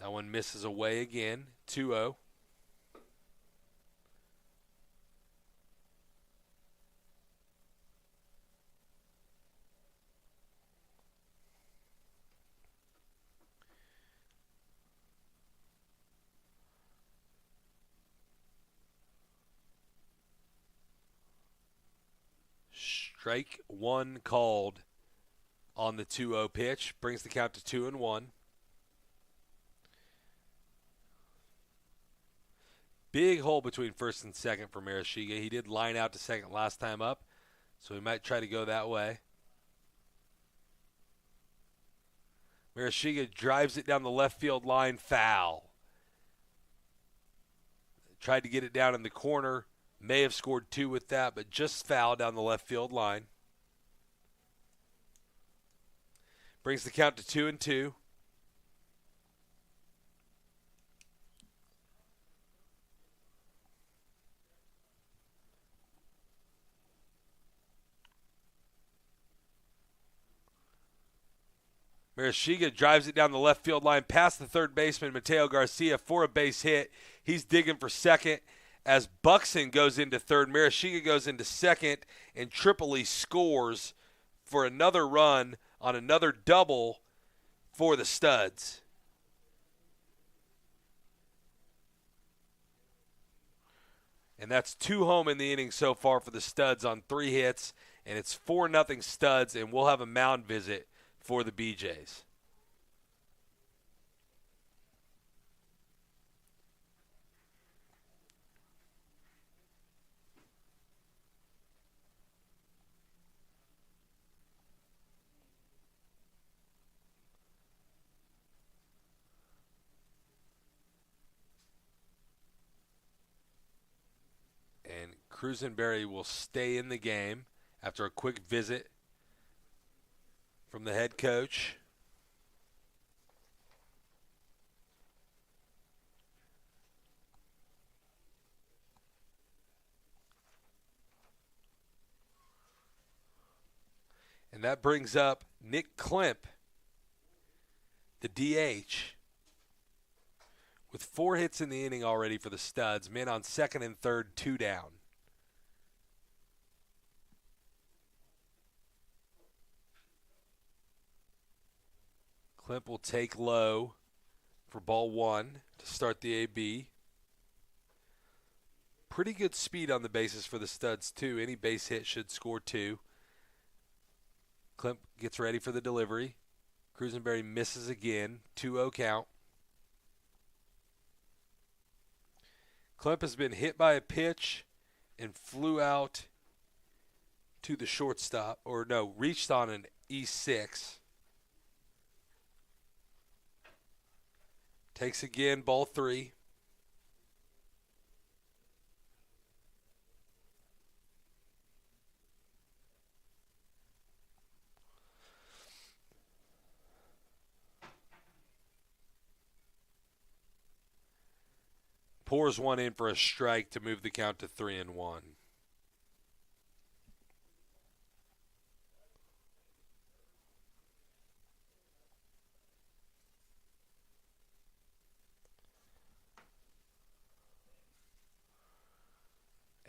S1: That one misses away again, 2-0. Strike one called on the 2-0 pitch. Brings the count to 2-1. Big hole between first and second for Marashiga. He did line out to second last time up, so he might try to go that way. Marashiga drives it down the left field line, foul. Tried to get it down in the corner. May have scored 2 with that, but just foul down the left field line. Brings the count to 2-2. Marashiga drives it down the left field line past the third baseman, Mateo Garcia, for a base hit. He's digging for second as Buxton goes into third. Marashiga goes into second, and Tripoli scores for another run on another double for the Studs. And that's 2 home in the inning so far for the Studs on 3 hits, and it's 4-0 Studs, and we'll have a mound visit for the BJs. And Cruisenberry will stay in the game after a quick visit from the head coach. And that brings up Nick Klemp, the DH, with 4 hits in the inning already for the Studs. Men on second and third, 2 down. Klemp will take low for ball 1 to start the AB. Pretty good speed on the bases for the Studs, too. Any base hit should score 2. Klemp gets ready for the delivery. Cruisenberry misses again. 2-0 count. Klemp has been hit by a pitch and flew out to the shortstop. Or no, reached on an E6. Takes again, ball 3. Pours one in for a strike to move the count to 3-1.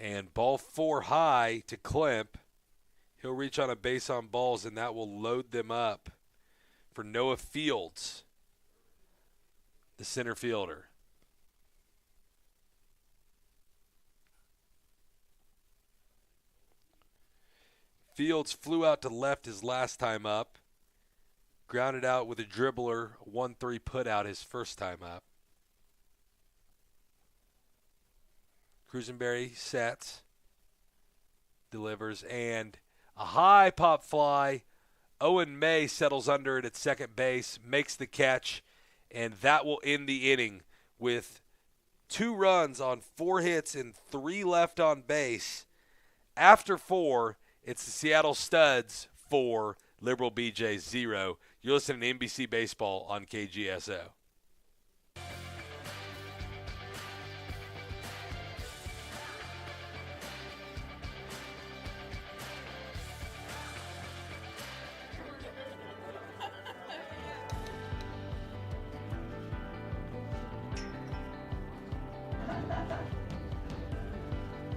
S1: And ball 4 high to Klemp. He'll reach on a base on balls, and that will load them up for Noah Fields, the center fielder. Fields flew out to left his last time up. Grounded out with a dribbler, 1-3 put out his first time up. Cruisenberry sets, delivers, and a high pop fly. Owen May settles under it at second base, makes the catch, and that will end the inning with 2 runs on 4 hits and 3 left on base. After 4, it's the Seattle Studs 4, Liberal BJ's 0. You're listening to NBC Baseball on KGSO.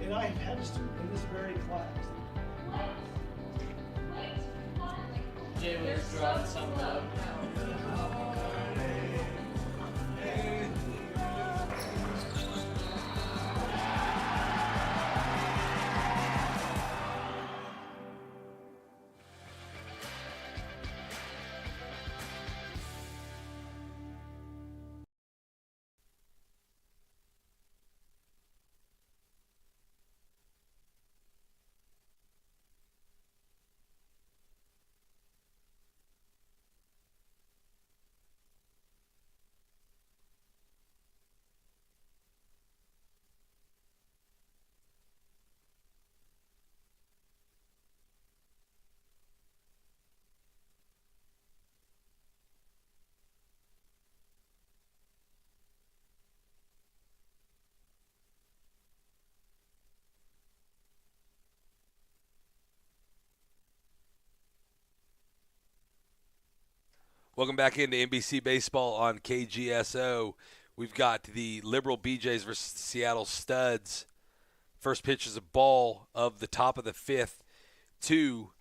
S15: And I have had a student in this very class. Jay was drawing something up.
S1: Welcome back into NBC Baseball on KGSO. We've got the Liberal BJs versus Seattle Studs. First pitch is a ball of the top of the 5th to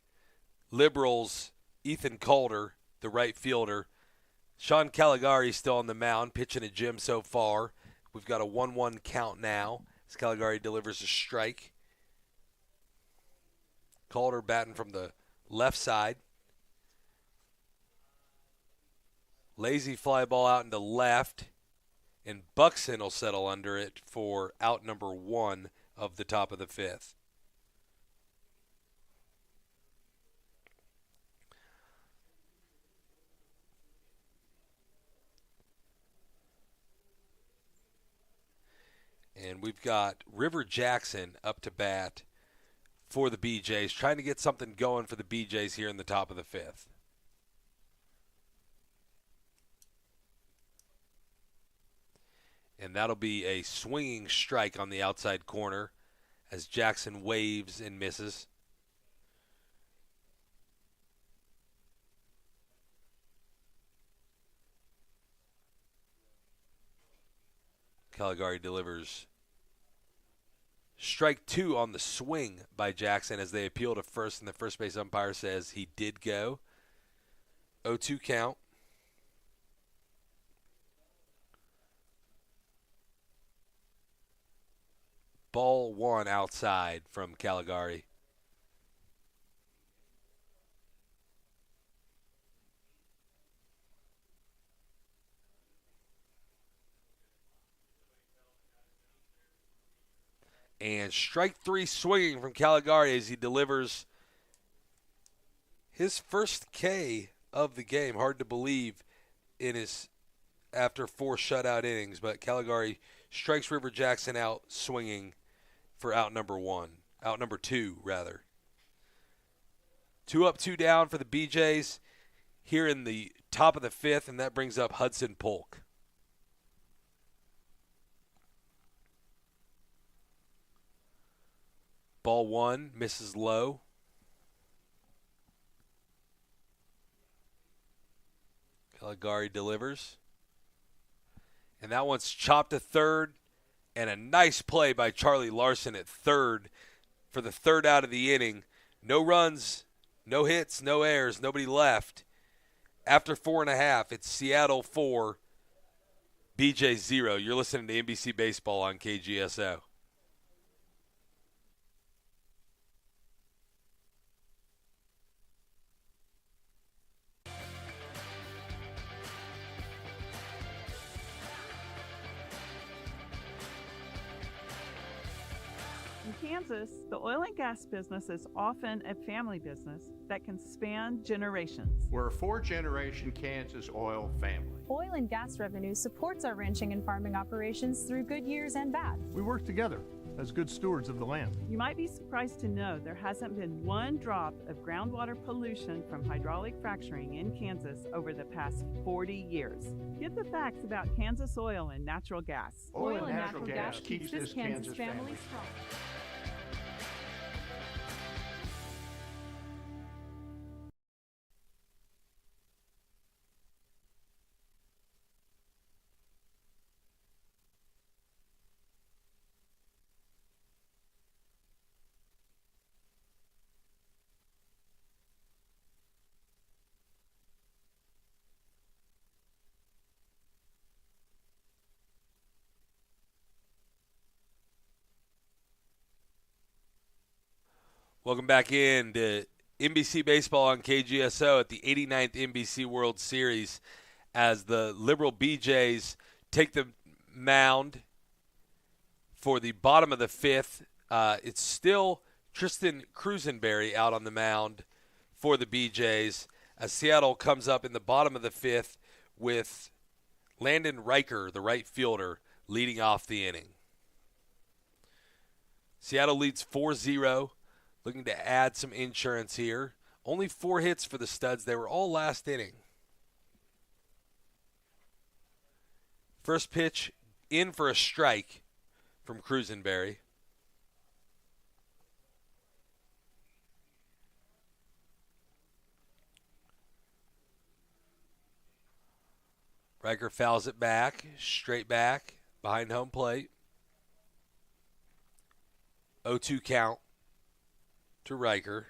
S1: Liberals' Ethan Calder, the right fielder. Sean Caligari still on the mound, pitching a Jim so far. We've got a 1-1 count now as Caligari delivers a strike. Calder batting from the left side. Lazy fly ball out into left, and Buxton will settle under it for out number 1 of the top of the 5th. And we've got River Jackson up to bat for the BJs, trying to get something going for the BJs here in the top of the 5th. And that'll be a swinging strike on the outside corner as Jackson waves and misses. Caligari delivers. Strike 2 on the swing by Jackson as they appeal to first, and the first base umpire says he did go. 0-2 count. Ball 1 outside from Caligari. And strike 3 swinging from Caligari as he delivers his first K of the game. Hard to believe in his after 4 shutout innings, but Caligari strikes River Jackson out swinging for out number 2 rather. 2 up, 2 down for the BJs here in the top of the 5th, and that brings up Hudson Polk. Ball 1 misses low. Caligari delivers. And that one's chopped to third. And a nice play by Charlie Larson at third for the third out of the inning. No runs, no hits, no errors, nobody left. After 4.5, it's Seattle 4, BJ 0. You're listening to NBC Baseball on KGSO.
S5: In Kansas, the oil and gas business is often a family business that can span generations.
S6: We're a 4-generation Kansas oil family.
S7: Oil and gas revenue supports our ranching and farming operations through good years and bad.
S8: We work together as good stewards of the land.
S5: You might be surprised to know there hasn't been one drop of groundwater pollution from hydraulic fracturing in Kansas over the past 40 years. Get the facts about Kansas oil and natural gas.
S6: Oil and natural gas keeps this Kansas family
S7: strong.
S1: Welcome back in to NBC Baseball on KGSO at the 89th NBC World Series as the Liberal BJs take the mound for the bottom of the 5th. It's still Tristan Cruisenberry out on the mound for the BJs as Seattle comes up in the bottom of the 5th with Landon Riker, the right fielder, leading off the inning. Seattle leads 4-0. Looking to add some insurance here. Only 4 hits for the Studs. They were all last inning. First pitch in for a strike from Cruisenberry. Riker fouls it back, straight back, behind home plate. 0-2 count to Riker.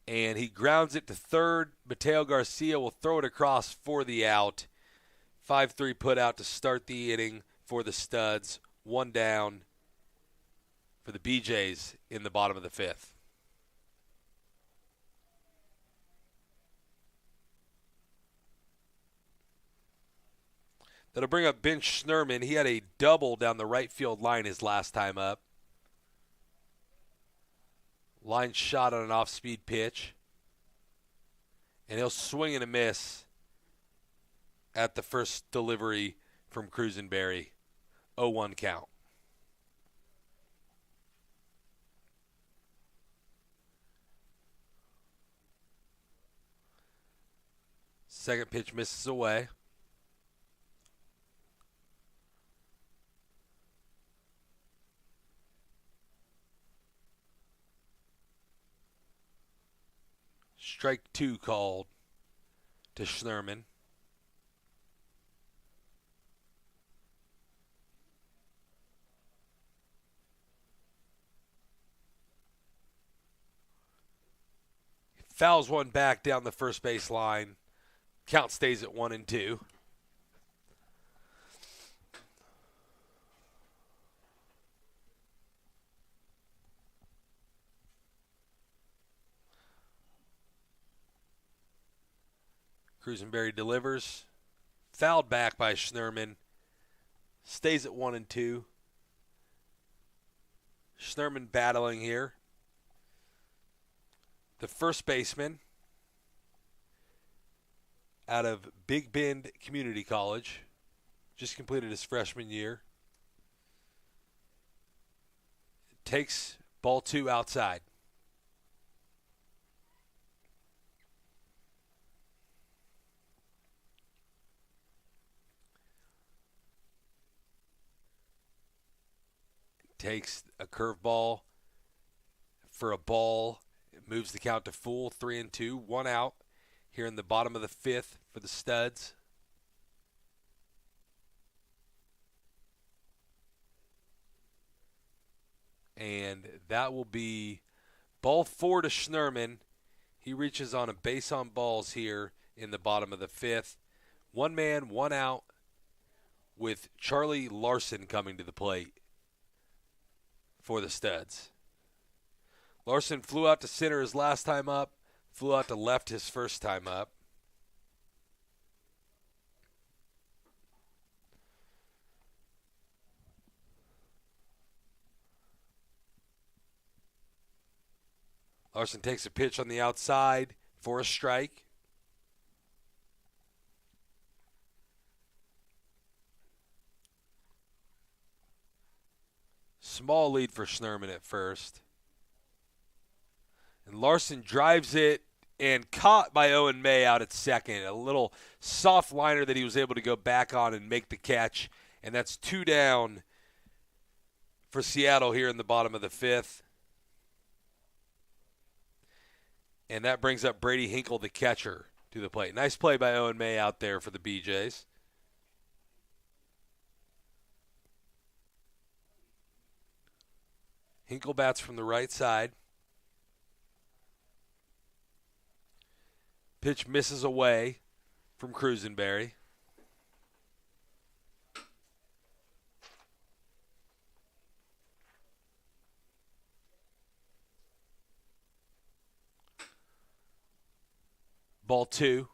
S1: And he grounds it to third. Mateo Garcia will throw it across for the out. 5-3 put out to start the inning for the Studs. 1 down for the BJs in the bottom of the 5th. That'll bring up Ben Schnurman. He had a double down the right field line his last time up. Line shot on an off-speed pitch. And he'll swing and a miss at the first delivery from Cruisenberry. 0-1 count. Second pitch misses away. Strike 2 called to Schnurman. Fouls one back down the first base line. Count stays at 1-2. Cruisenberry delivers. Fouled back by Schnurman. Stays at 1-2. Schnurman battling here. The first baseman out of Big Bend Community College. Just completed his freshman year. Takes ball 2 outside. Takes a curveball for a ball. It moves the count to full, 3-2, 1 out here in the bottom of the 5th for the Studs. And that will be ball 4 to Schnurman. He reaches on a base on balls here in the bottom of the 5th. 1 man, 1 out with Charlie Larson coming to the plate for the Studs. Larson flew out to center his last time up, flew out to left his first time up. Larson takes a pitch on the outside for a strike. Small lead for Schnurman at first. And Larson drives it and caught by Owen May out at second. A little soft liner that he was able to go back on and make the catch. And that's 2 down for Seattle here in the bottom of the 5th. And that brings up Brady Hinkle, the catcher, to the plate. Nice play by Owen May out there for the BJs. Hinkle bats from the right side. Pitch misses away from Cruisenberry. Ball 2.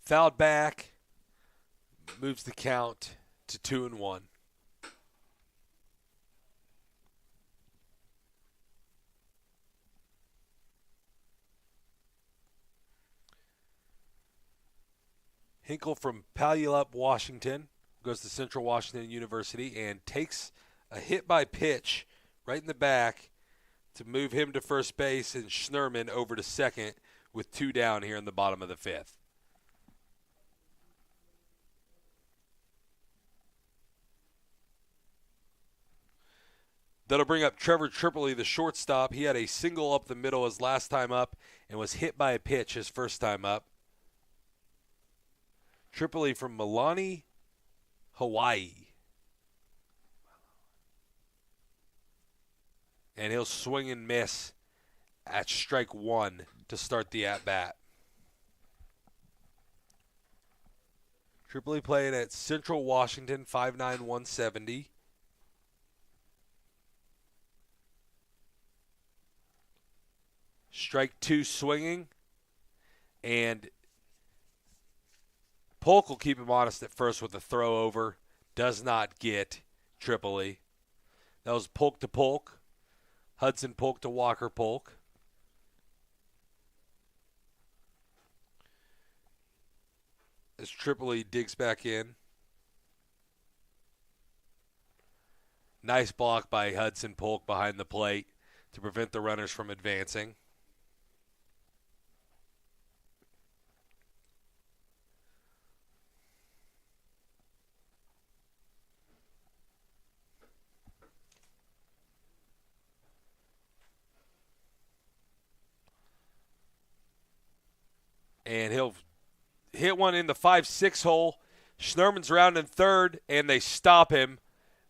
S1: Fouled back, moves the count to 2-1. Hinkle from Puyallup, Washington, goes to Central Washington University and takes a hit by pitch right in the back to move him to first base and Schnurman over to second with 2 down here in the bottom of the 5th. That'll bring up Trevor Tripoli, the shortstop. He had a single up the middle his last time up and was hit by a pitch his first time up. Tripoli from Milani, Hawaii. And he'll swing and miss at strike 1 to start the at-bat. Tripoli playing at Central Washington, 5'9", 170. Strike 2 swinging. And Polk will keep him honest at first with a throw over. Does not get Tripoli. That was Polk to Polk. Hudson Polk to Walker Polk. As Tripoli digs back in. Nice block by Hudson Polk behind the plate to prevent the runners from advancing. And he'll hit one in the 5-6 hole. Schnurman's rounding third, and they stop him.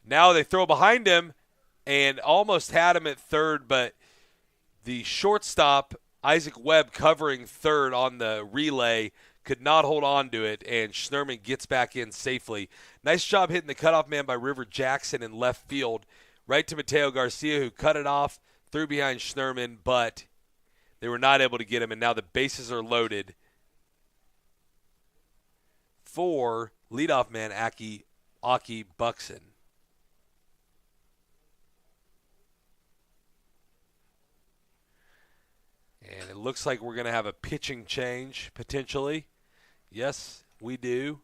S1: Now they throw behind him and almost had him at third, but the shortstop, Isaac Webb, covering third on the relay, could not hold on to it, and Schnurman gets back in safely. Nice job hitting the cutoff man by River Jackson in left field, right to Mateo Garcia, who cut it off, threw behind Schnurman, but they were not able to get him, and now the bases are loaded for leadoff man Aki Buxton. And it looks like we're going to have a pitching change, potentially. Yes, we do.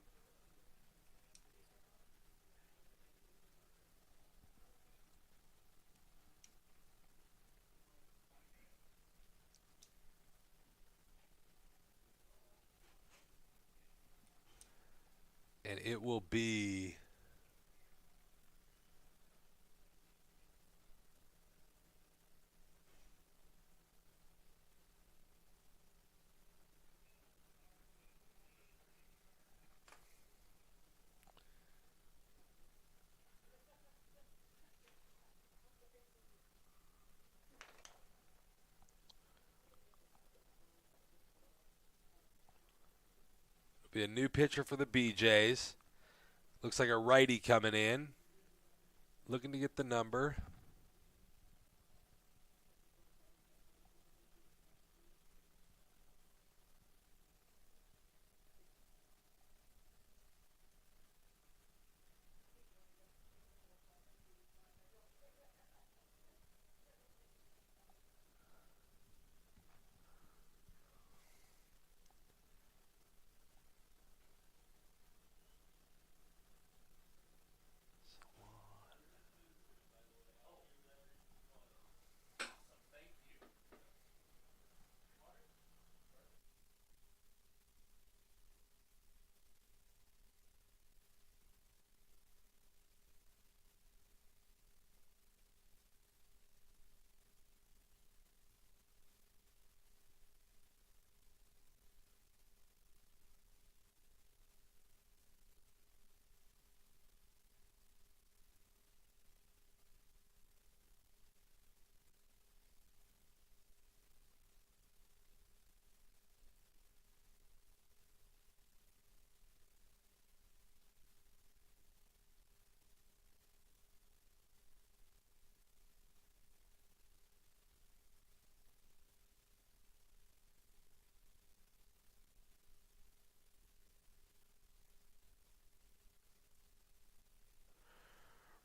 S1: And it will be a new pitcher for the BJs. Looks like a righty coming in, looking to get the number.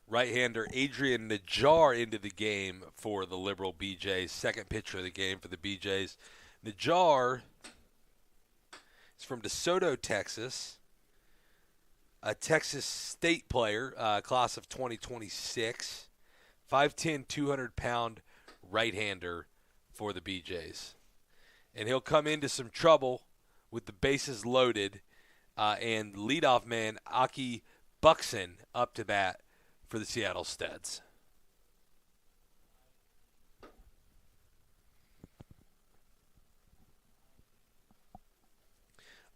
S1: Right-hander Adrian Najjar into the game for the Liberal BJs. Second pitcher of the game for the BJs. Najjar is from DeSoto, Texas. A Texas State player, class of 2026. 5'10", 200-pound right-hander for the BJs. And he'll come into some trouble with the bases loaded. And leadoff man Aki Buxton up to bat for the Seattle Studs.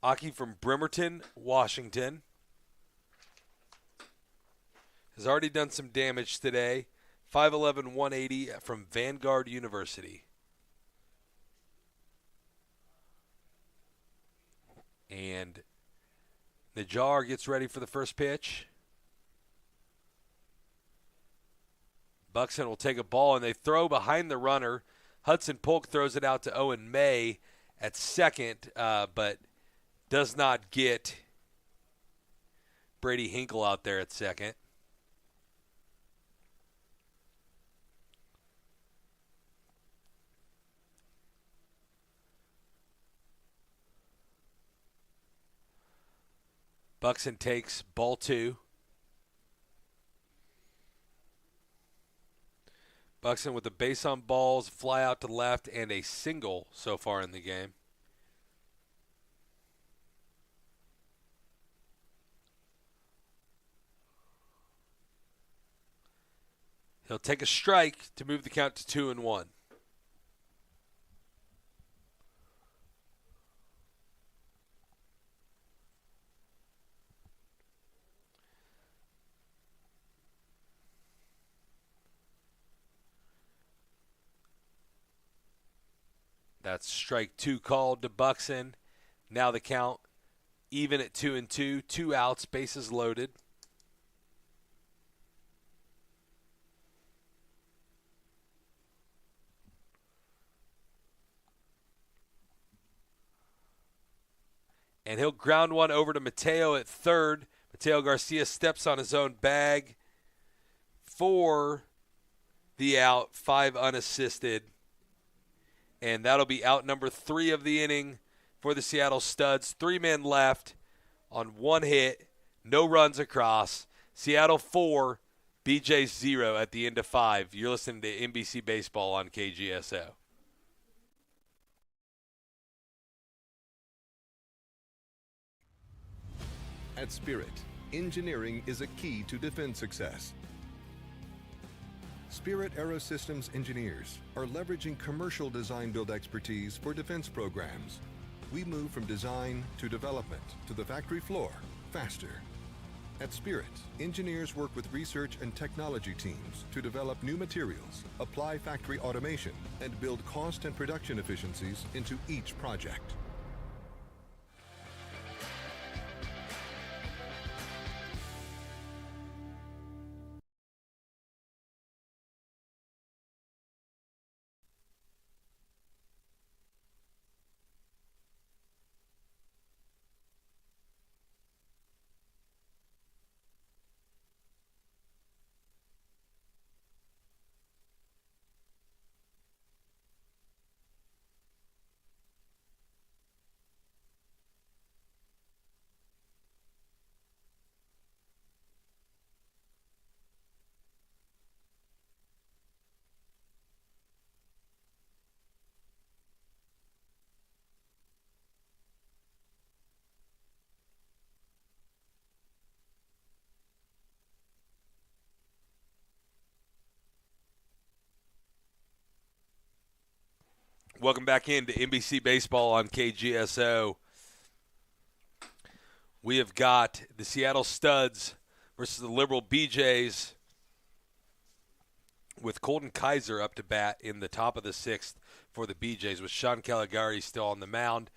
S1: Aki from Bremerton, Washington. Has already done some damage today. 5'11", 180 from Vanguard University. And Najjar gets ready for the first pitch. Buxton will take a ball, and they throw behind the runner. Hudson Polk throws it out to Owen May at second, but does not get Brady Hinkle out there at second. Buxton takes ball two. Buxton with the base on balls, fly out to left, and a single so far in the game. He'll take a strike to move the count to 2-1. That's strike 2 called to Buxton. Now the count even at 2-2. 2 outs, bases loaded. And he'll ground one over to Mateo at third. Mateo Garcia steps on his own bag for the out, 5 unassisted. And that'll be out number 3 of the inning for the Seattle Studs. 3 men left on 1 hit, no runs across. Seattle 4, BJ 0 at the end of 5. You're listening to NBC Baseball on KGSO.
S10: At Spirit, engineering is a key to defense success. Spirit Aerosystems engineers are leveraging commercial design-build expertise for defense programs. We move from design to development to the factory floor faster. At Spirit, engineers work with research and technology teams to develop new materials, apply factory automation, and build cost and production efficiencies into each project.
S1: Welcome back into NBC Baseball on KGSO. We have got the Seattle Studs versus the Liberal BJs with Colton Kaiser up to bat in the top of the 6th for the BJs with Sean Caligari still on the mound.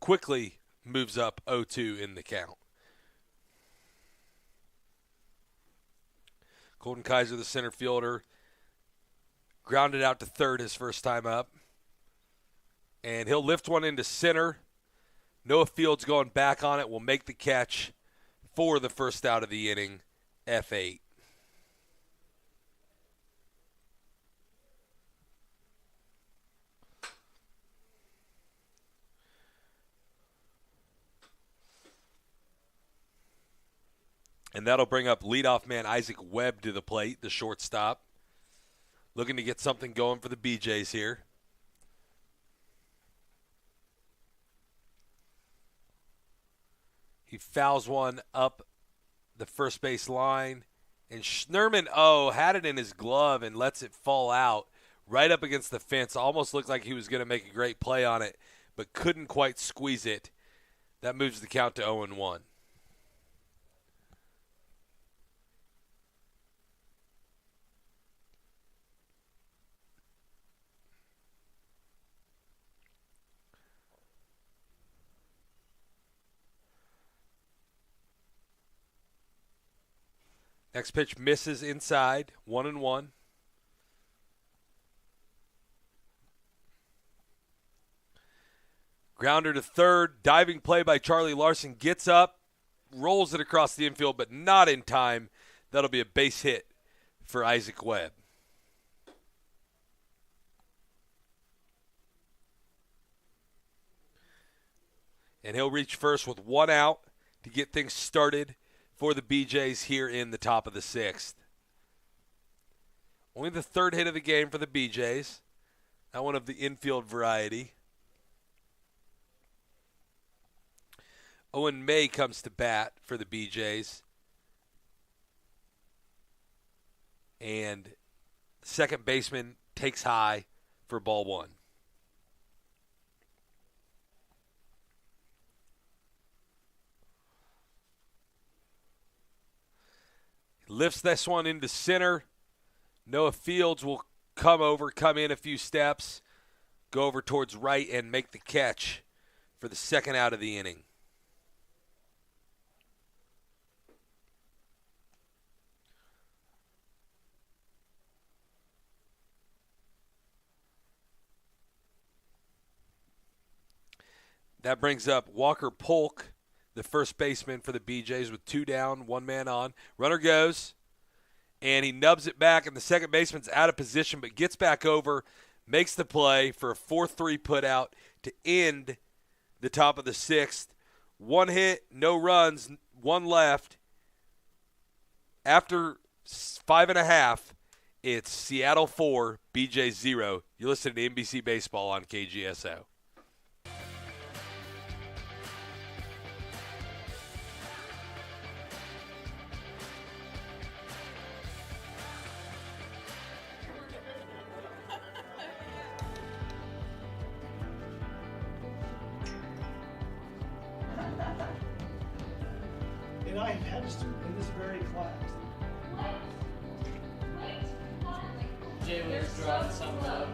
S1: Quickly moves up 0-2 in the count. Colton Kaiser, the center fielder, grounded out to third his first time up. And he'll lift one into center. Noah Fields going back on it will make the catch for the first out of the inning, F8. And that'll bring up leadoff man Isaac Webb to the plate, the shortstop. Looking to get something going for the BJs here. He fouls one up the first base line. And Schnerman, had it in his glove and lets it fall out right up against the fence. Almost looked like he was going to make a great play on it, but couldn't quite squeeze it. That moves the count to 0-1. Next pitch misses inside, 1-1. Grounder to third, diving play by Charlie Larson, gets up, rolls it across the infield, but not in time. That'll be a base hit for Isaac Webb. And he'll reach first with 1 out to get things started for the BJs here in the top of the 6th. Only the 3rd hit of the game for the BJs. That one of the infield variety. Owen May comes to bat for the BJs. And the second baseman takes high for ball 1. Lifts this one into center. Noah Fields will come in a few steps. go over towards right and make the catch for the second out of the inning. That brings up Walker Polk, the first baseman for the BJs, with 2 down, 1 man on. Runner goes, and he nubs it back, and the second baseman's out of position but gets back over, makes the play for a 4-3 putout to end the top of the 6th. 1 hit, no runs, 1 left. After 5.5, it's Seattle 4, BJ 0. You're listening to NBC Baseball on KGSO.
S16: And I had a student in this very class.
S15: Jay was drawing something up.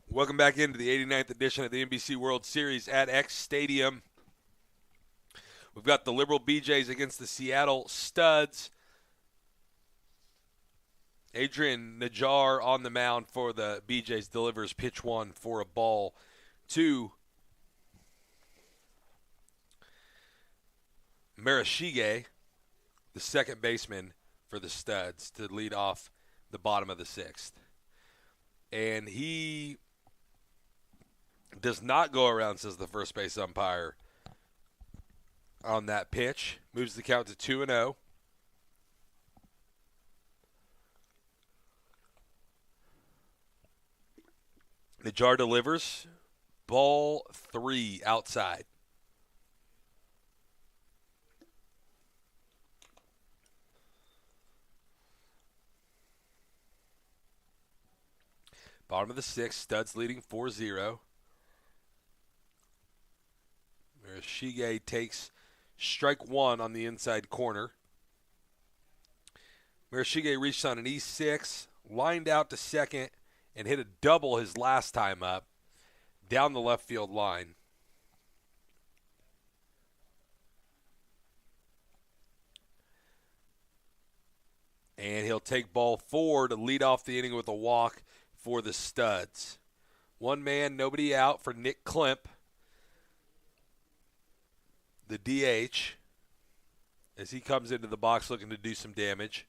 S1: Welcome back into the 89th edition of the NBC World Series at X Stadium. We've got the Liberal BJs against the Seattle Studs. Adrian Najjar on the mound for the BJs delivers pitch 1 for a ball to Marashige, the second baseman for the Studs, to lead off the bottom of the 6th. And he does not go around, says the first base umpire, on that pitch. Moves the count to 2-0. Najjar delivers. Ball 3 outside. Bottom of the 6th, Studs leading 4-0. Marashige takes strike 1 on the inside corner. Marashige reached on an E6, lined out to second, and hit a double his last time up down the left field line. And he'll take ball 4 to lead off the inning with a walk for the Studs. 1 man, nobody out for Nick Klemp, the DH, as he comes into the box looking to do some damage.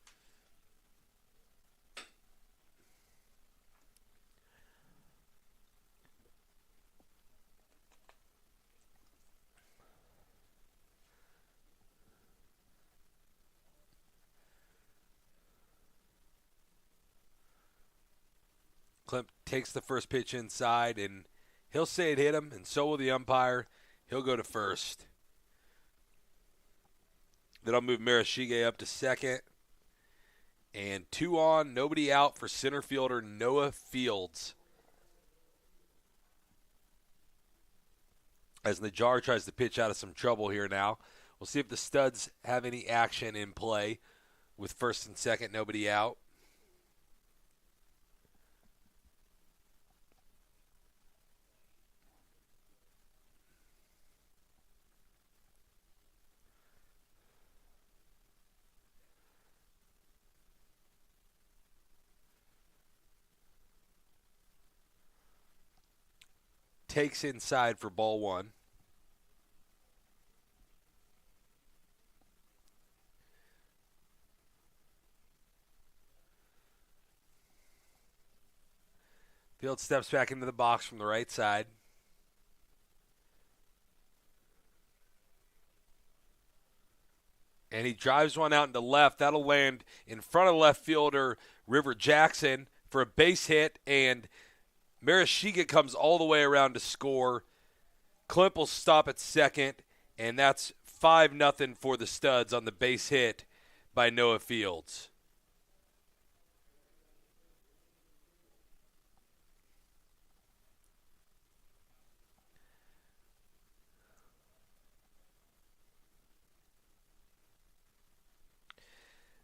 S1: Klemp takes the first pitch inside, and he'll say it hit him, and so will the umpire. He'll go to first. Then I'll move Marashige up to second. And 2 on, nobody out for center fielder Noah Fields. As Najjar tries to pitch out of some trouble here now. We'll see if the Studs have any action in play with first and second, nobody out. Takes inside for ball 1. Field steps back into the box from the right side. And he drives one out into left. That'll land in front of left fielder River Jackson for a base hit, and Marashiga comes all the way around to score. Klimp will stop at second, and that's 5-0 for the Studs on the base hit by Noah Fields.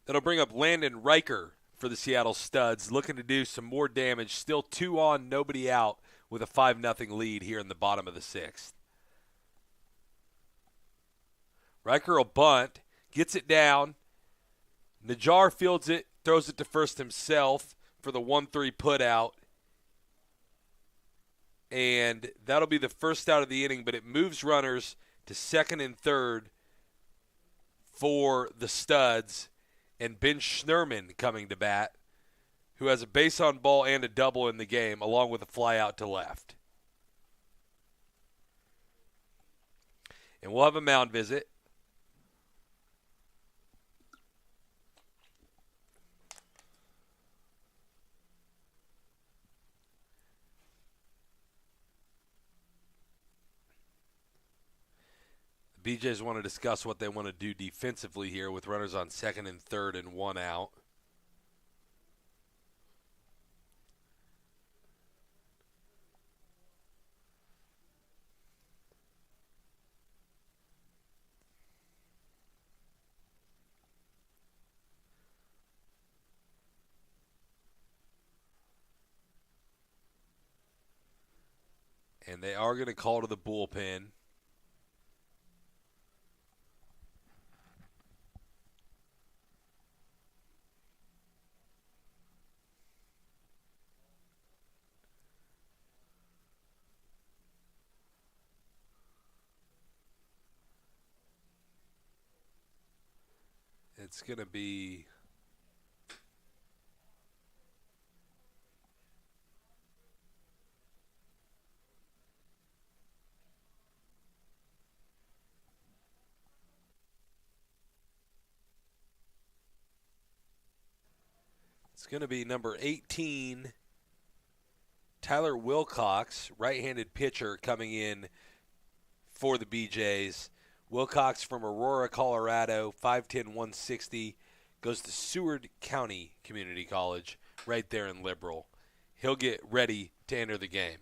S1: That'll bring up Landon Riker for the Seattle Studs, looking to do some more damage. Still 2 on, nobody out, with a 5-0 lead here in the bottom of the 6th. Riker will bunt, gets it down. Najjar fields it, throws it to first himself for the 1-3 putout. And that'll be the first out of the inning, but it moves runners to second and third for the Studs. And Ben Schnurman coming to bat, who has a base on ball and a double in the game, along with a fly out to left. And we'll have a mound visit. BJs want to discuss what they want to do defensively here with runners on second and third and 1 out. And they are going to call to the bullpen. It's going to be number 18, Tyler Wilcox, right-handed pitcher coming in for the BJs. Wilcox from Aurora, Colorado, 5'10", 160, goes to Seward County Community College right there in Liberal. He'll get ready to enter the game.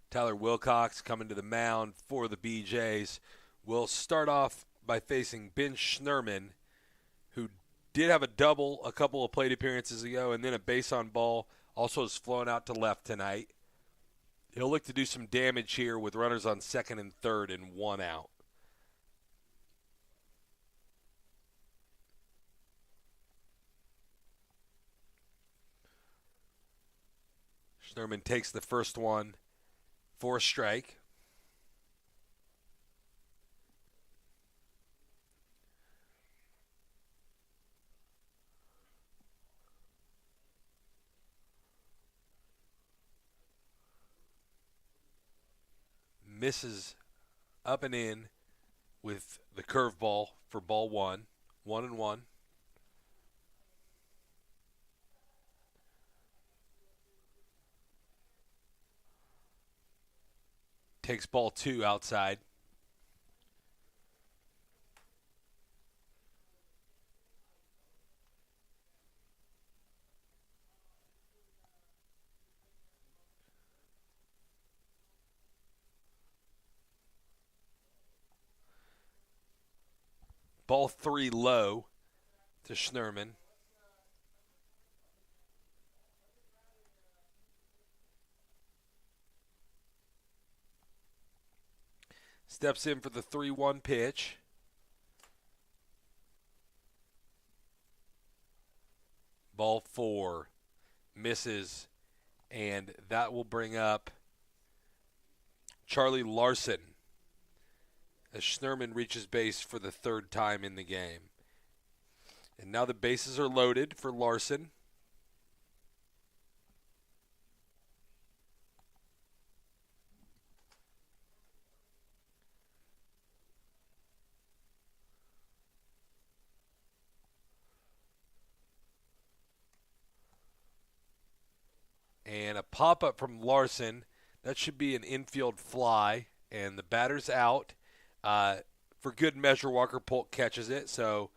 S1: Tyler Wilcox coming to the mound for the BJs will start off by facing Ben Schnurman, who did have a double a couple of plate appearances ago, and then a base on ball. Also is flown out to left tonight. He'll look to do some damage here with runners on second and third and one out. Schnurman takes the first one for a strike. Misses up and in with the curveball for ball one. 1-1. Takes ball two outside. Ball three low to Schnurman. Steps in for the 3-1 pitch. Ball four misses, and that will bring up Charlie Larson as Schnurman reaches base for the third time in the game. And now the bases are loaded for Larson. And a pop-up from Larson. That should be an infield fly. And the batter's out. For good measure, Walker Polk catches it. So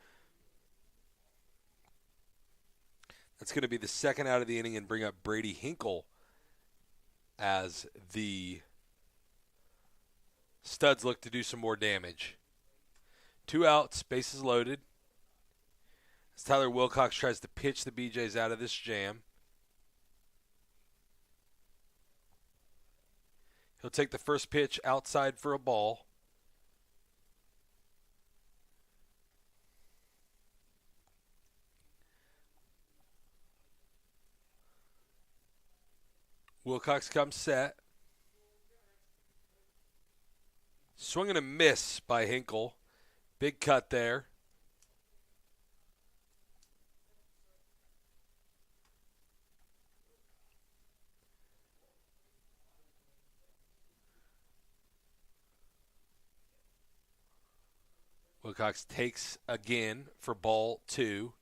S1: that's going to be the second out of the inning and bring up Brady Hinkle as the Studs look to do some more damage. 2 outs, bases loaded. As Tyler Wilcox tries to pitch the BJs out of this jam. He'll take the first pitch outside for a ball. Wilcox comes set. Swing and a miss by Hinkle. Big cut there. Wilcox takes again for ball two.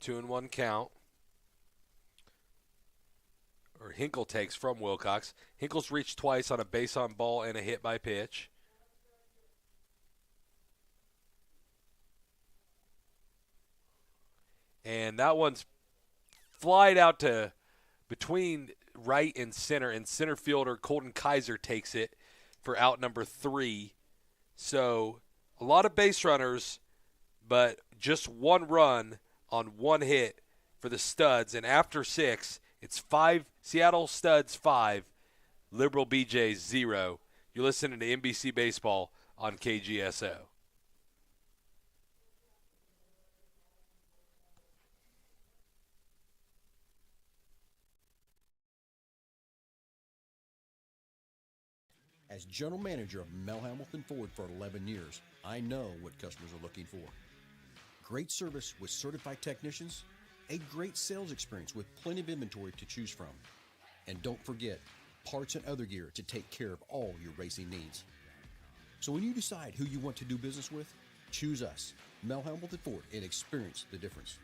S1: 2-1 count. Or Hinkle takes from Wilcox. Hinkle's reached twice on a base on ball and a hit by pitch. And that one's flied out to between right and center fielder Colton Kaiser takes it for out number 3. So a lot of base runners, but just one run on one hit for the Studs. And after 6, it's 5, Seattle Studs 5, Liberal BJs 0. You're listening to NBC Baseball on KGSO.
S13: As general manager of Mel Hamilton Ford for 11 years, I know what customers are looking for. Great service with certified technicians, a great sales experience with plenty of inventory to choose from. And don't forget, parts and other gear to take care of all your racing needs. So when you decide who you want to do business with, choose us, Mel Hamilton Ford, and experience the difference.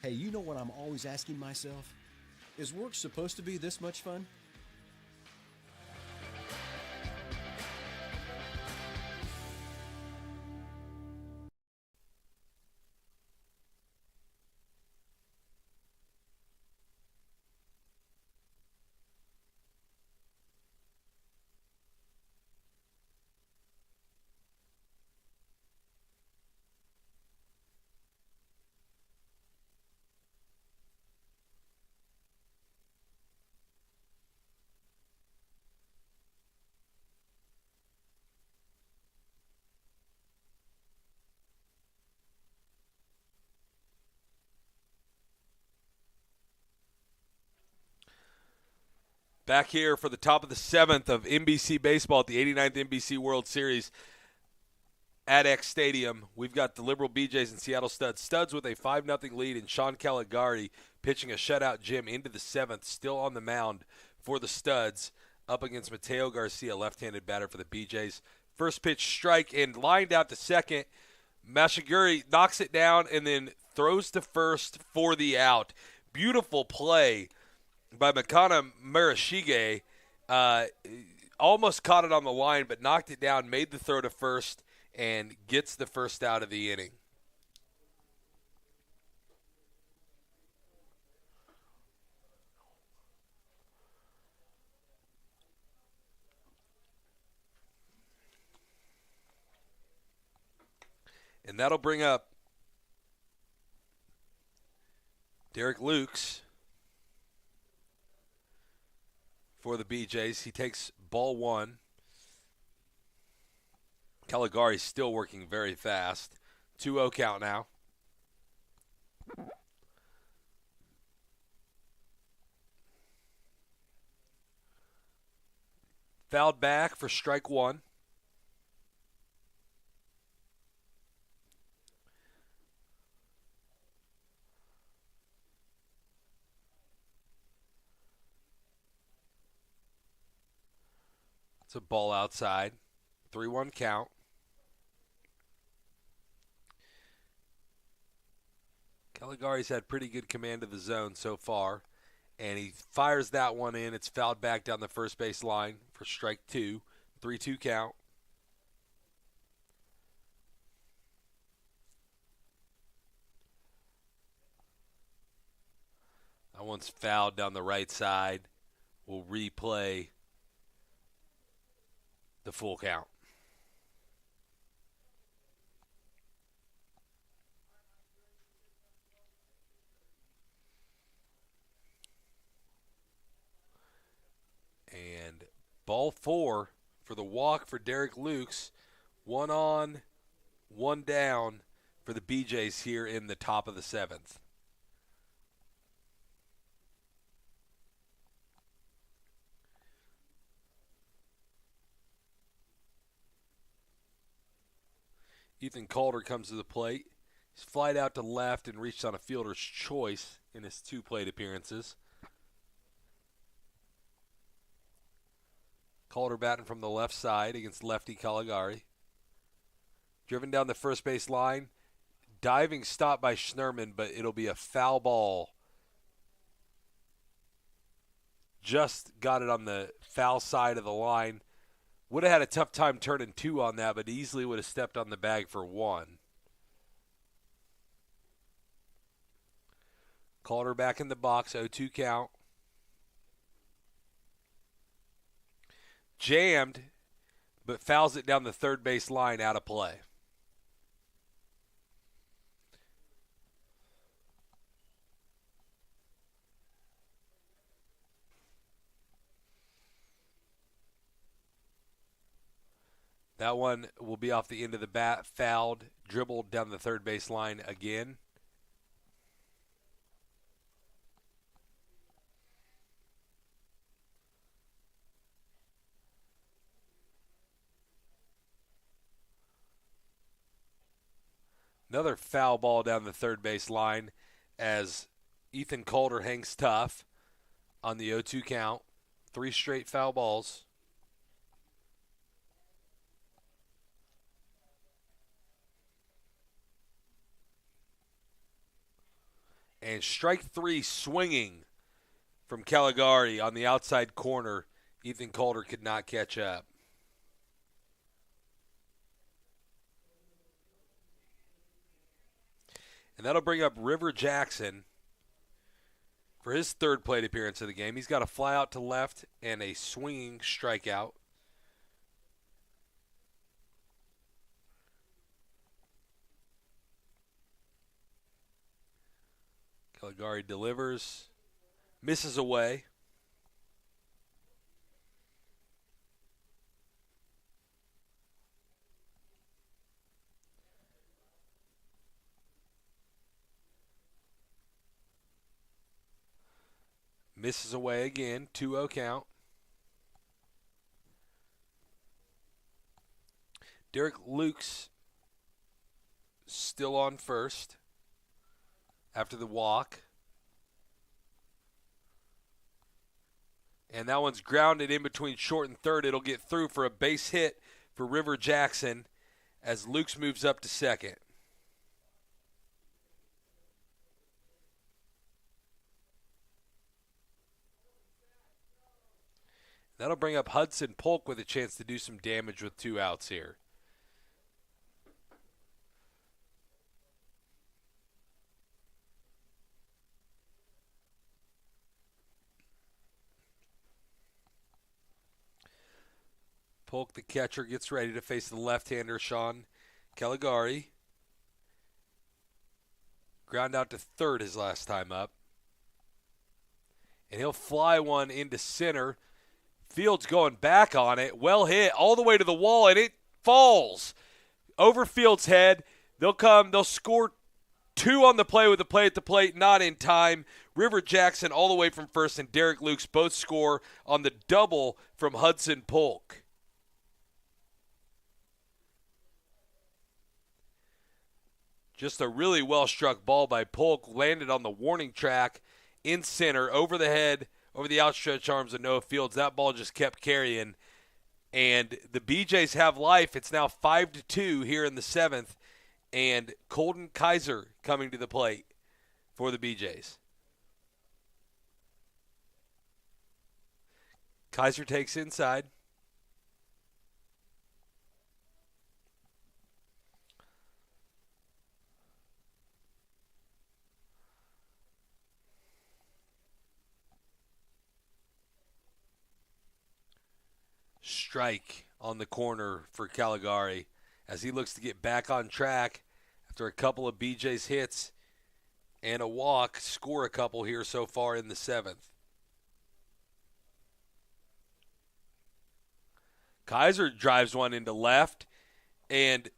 S13: Hey, you know what I'm always asking myself? Is work supposed to be this much fun?
S1: Back here for the top of the 7th of NBC Baseball at the 89th NBC World Series at X Stadium. We've got the Liberal BJs and Seattle Studs. Studs with a 5-0 lead, and Sean Caligari pitching a shutout gem into the 7th, still on the mound for the Studs, up against Mateo Garcia, left-handed batter for the BJs. First pitch strike and lined out to second. Mashiguri knocks it down and then throws to first for the out. Beautiful play by Makana Murashige. Almost caught it on the line, but knocked it down, made the throw to first, and gets the first out of the inning. And that'll bring up Derek Lukes for the BJs. He takes ball one. Caligari's still working very fast. 2-0 count now. Fouled back for strike one. It's a ball outside. 3-1 count. Caligari's had pretty good command of the zone so far, and he fires that one in. It's fouled back down the first base line for strike two. 3-2 count. That one's fouled down the right side. We'll replay the full count. And ball four for the walk for Derek Lukes. 1 on, 1 down for the BJs here in the top of the 7th. Ethan Calder comes to the plate. He's flied out to left and reached on a fielder's choice in his 2 plate appearances. Calder batting from the left side against lefty Caligari. Driven down the first base line. Diving stop by Schnerman, but it'll be a foul ball. Just got it on the foul side of the line. Would have had a tough time turning 2 on that, but easily would have stepped on the bag for 1. Calder back in the box, 0-2 count. Jammed, but fouls it down the third base line, out of play. That one will be off the end of the bat, fouled, dribbled down the third base line again. Another foul ball down the third base line as Ethan Calder hangs tough on the 0-2 count. 3 straight foul balls. And strike 3 swinging from Caligari on the outside corner. Ethan Calder could not catch up. And that'll bring up River Jackson for his 3rd plate appearance of the game. He's got a fly out to left and a swinging strikeout. Caligari delivers, misses away. Misses away again, 2-0 count. Derek Luke's still on first after the walk. And that one's grounded in between short and third. It'll get through for a base hit for River Jackson as Luke's moves up to second. That'll bring up Hudson Polk with a chance to do some damage with 2 outs here. Polk, the catcher, gets ready to face the left-hander, Sean Caligari. Ground out to third his last time up. And he'll fly one into center. Fields going back on it. Well hit all the way to the wall, and it falls over Fields' head. They'll score 2 on the play with the play at the plate, not in time. River Jackson all the way from first and Derek Lukes both score on the double from Hudson Polk. Just a really well-struck ball by Polk. Landed on the warning track in center, over the head, over the outstretched arms of Noah Fields. That ball just kept carrying. And the BJs have life. It's now 5-2 here in the 7th. And Colton Kaiser coming to the plate for the BJs. Kaiser takes inside. Strike on the corner for Caligari as he looks to get back on track after a couple of BJ's hits and a walk, score a couple here so far in the 7th. Kaiser drives one into left, and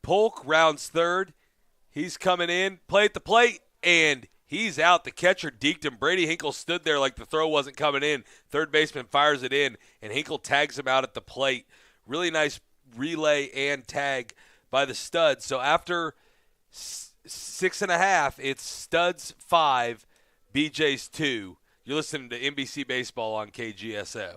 S1: Polk rounds third. He's coming in, play at the plate, and he's out. The catcher deked him. Brady Hinkle stood there like the throw wasn't coming in. Third baseman fires it in, and Hinkle tags him out at the plate. Really nice relay and tag by the Studs. So after 6.5, it's Studs 5, BJ's 2. You're listening to NBC Baseball on KGSO.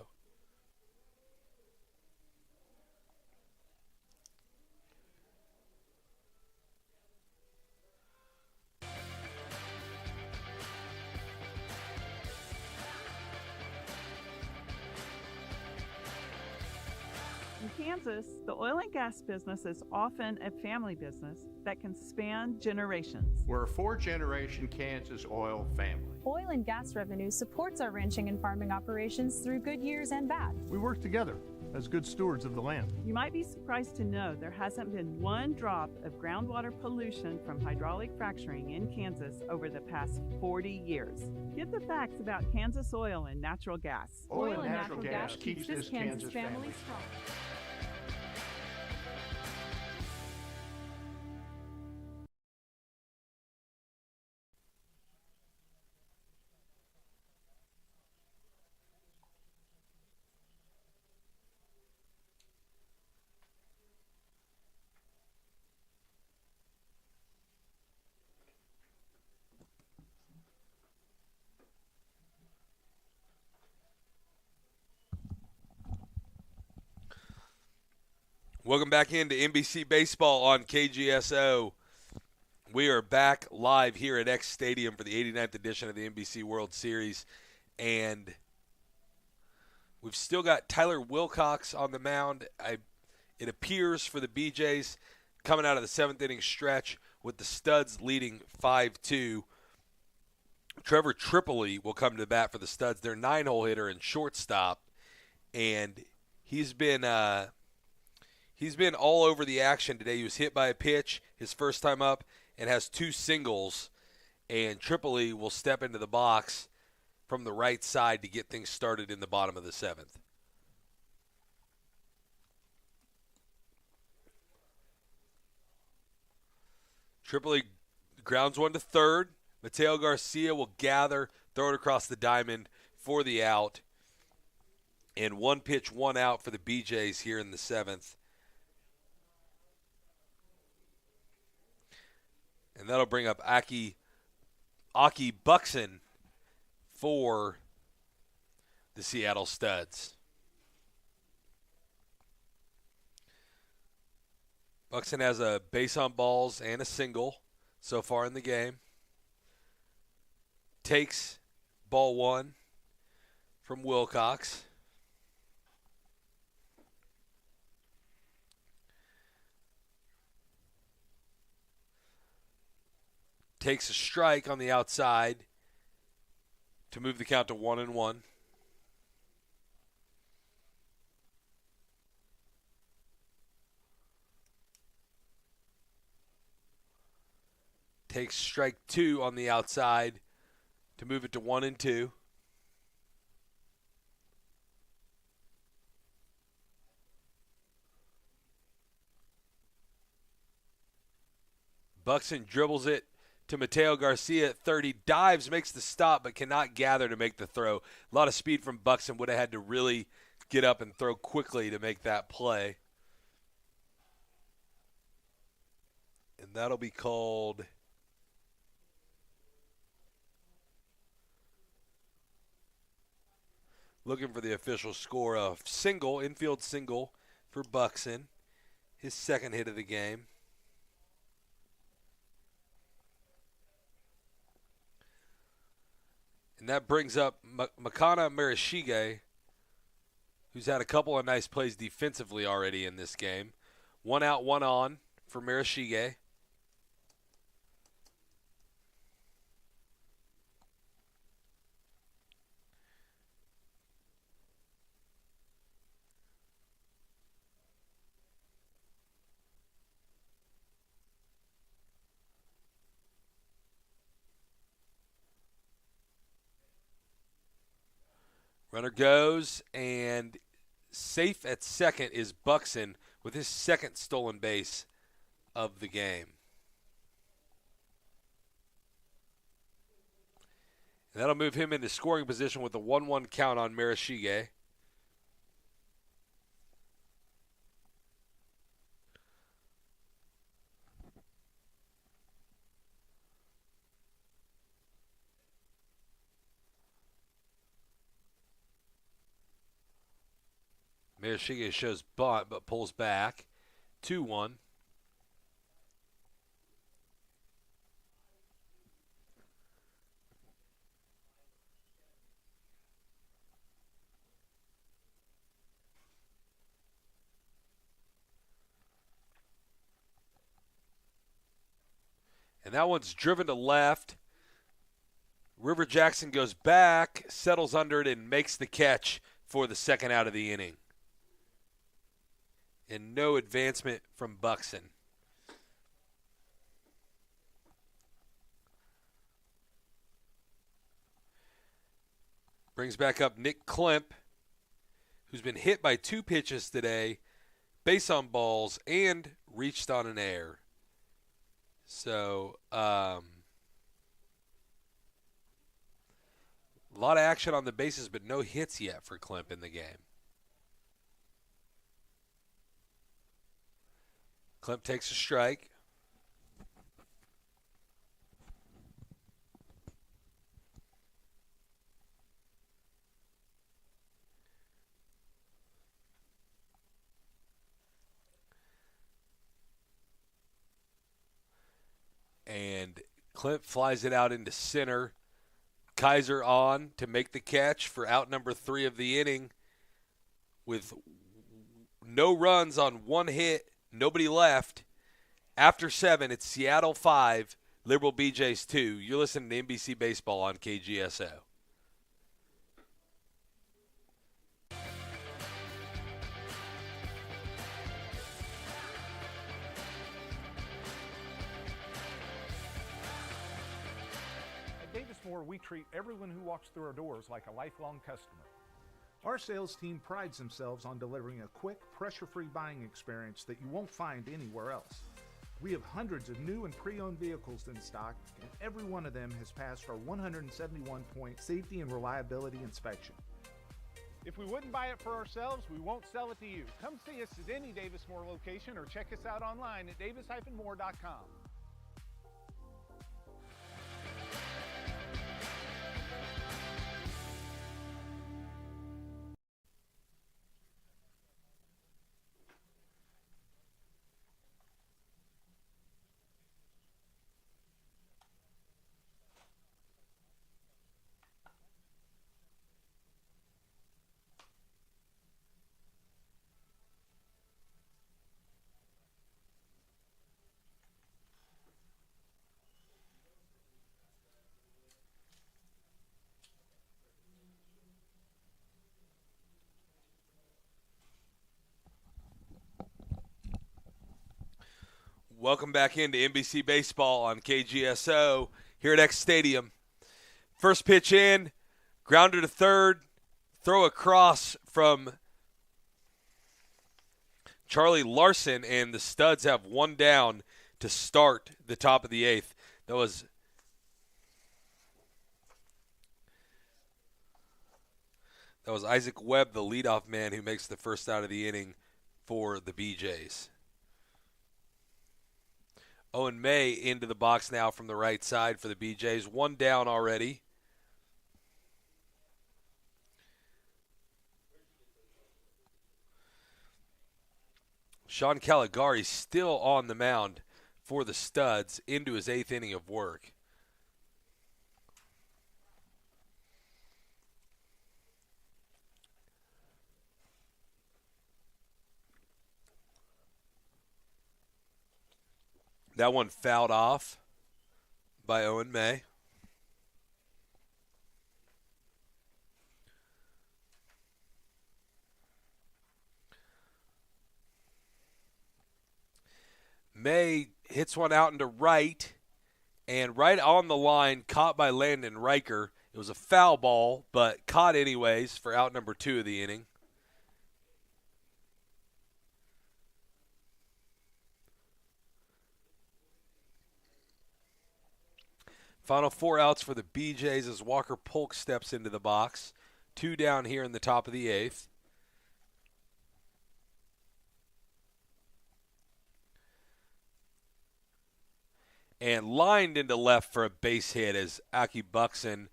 S5: In Kansas, the oil and gas business is often a family business that can span generations.
S6: We're a 4-generation Kansas oil family.
S7: Oil and gas revenue supports our ranching and farming operations through good years and bad.
S8: We work together as good stewards of the land.
S5: You might be surprised to know there hasn't been one drop of groundwater pollution from hydraulic fracturing in Kansas over the past 40 years. Get the facts about Kansas oil and natural gas.
S6: Oil and natural gas keeps this Kansas family
S7: strong.
S1: Welcome back into NBC Baseball on KGSO. We are back live here at X Stadium for the 89th edition of the NBC World Series. And we've still got Tyler Wilcox on the mound. It appears for the BJs coming out of the 7th inning stretch with the Studs leading 5-2. Trevor Tripoli will come to the bat for the Studs. Their 9-hole hitter and shortstop. And he's been all over the action today. He was hit by a pitch his first time up and has 2 singles. And Tripoli will step into the box from the right side to get things started in the bottom of the 7th. Tripoli grounds one to third. Mateo Garcia will gather, throw it across the diamond for the out. And 1 pitch, 1 out for the BJs here in the 7th. And that'll bring up Aki Buxton for the Seattle Studs. Buxton has a base on balls and a single so far in the game. Takes ball one from Wilcox. Takes a strike on the outside to move the count to 1-1. Takes strike two on the outside to move it to 1-2. Buxton dribbles it to Mateo Garcia at 30, dives, makes the stop, but cannot gather to make the throw. A lot of speed from Buxton. Would have had to really get up and throw quickly to make that play. And that'll be called looking for the official score, a single, infield single for Buxton, his second hit of the game. And that brings up Makana Marishige, who's had a couple of nice plays defensively already in this game. One out, one on for Marishige. Runner goes, and safe at second is Buxton with his second stolen base of the game. And that'll move him into scoring position with a 1-1 count on Marishige. Marishige shows bunt, but pulls back. 2-1. And that one's driven to left. River Jackson goes back, settles under it, and makes the catch for the second out of the inning. And no advancement from Buxton. Brings back up Nick Klemp, who's been hit by 2 pitches today, base on balls, and reached on an error. So, a lot of action on the bases, but no hits yet for Klemp in the game. Klemp takes a strike. And Klemp flies it out into center. Kaiser on to make the catch for out number 3 of the inning with no runs on 1 hit. Nobody left. After 7, it's Seattle 5, Liberal BJ's 2. You're listening to NBC Baseball on KGSO.
S11: At Davis Moore, we treat everyone who walks through our doors like a lifelong customer. Our sales team prides themselves on delivering a quick, pressure-free buying experience that you won't find anywhere else. We have hundreds of new and pre-owned vehicles in stock, and every one of them has passed our 171-point safety and reliability inspection.
S12: If we wouldn't buy it for ourselves, we won't sell it to you. Come see us at any Davis Moore location or check us out online at davis-moore.com.
S1: Welcome back into NBC Baseball on KGSO here at X Stadium. First pitch in, grounder to third, throw across from Charlie Larson, and the Studs have one down to start the top of the eighth. That was Isaac Webb, the leadoff man, who makes the first out of the inning for the BJs. Owen May into the box now from the right side for the BJs. One down already. Sean Caligari still on the mound for the Studs into his eighth inning of work. That one fouled off by Owen May. May hits one out into right, and right on the line, caught by Landon Riker. It was a foul ball, but caught anyways for out number 2 of the inning. Final 4 outs for the BJs as Walker Polk steps into the box. 2 down here in the top of the 8th. And lined into left for a base hit as Aki Buxton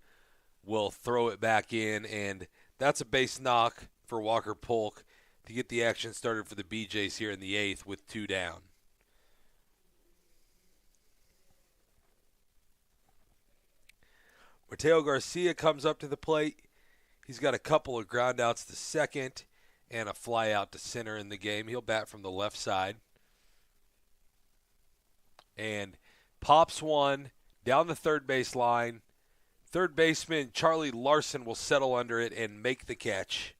S1: will throw it back in. And that's a base knock for Walker Polk to get the action started for the BJs here in the 8th with 2 down. Mateo Garcia comes up to the plate. He's got a couple of ground outs to second and a fly out to center in the game. He'll bat from the left side. And pops one down the third base line. Third baseman Charlie Larson will settle under it and make the catch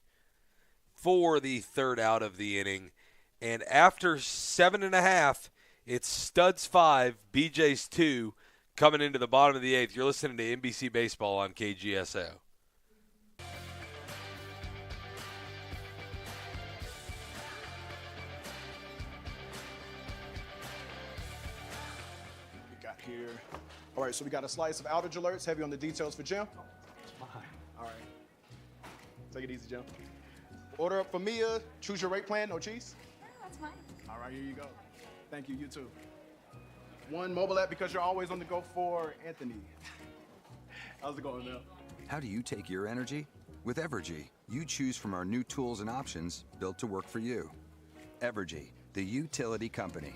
S1: for the third out of the inning. And after 7.5, it's Studs 5, BJ's 2, coming into the bottom of the 8th. You're listening to NBC Baseball on KGSO.
S17: Here. All right, so we got a slice of outage alerts, heavy on the details for Jim.
S16: Fine.
S17: All right. Take it easy, Jim. Order up for Mia. Choose your rate plan, no cheese.
S18: Yeah, that's fine.
S17: All right, here you go. Thank you, you too. One mobile app because you're always on the go for Anthony. How's it going, Mel?
S4: How do you take your energy? With Evergy, you choose from our new tools and options built to work for you. Evergy, the utility company.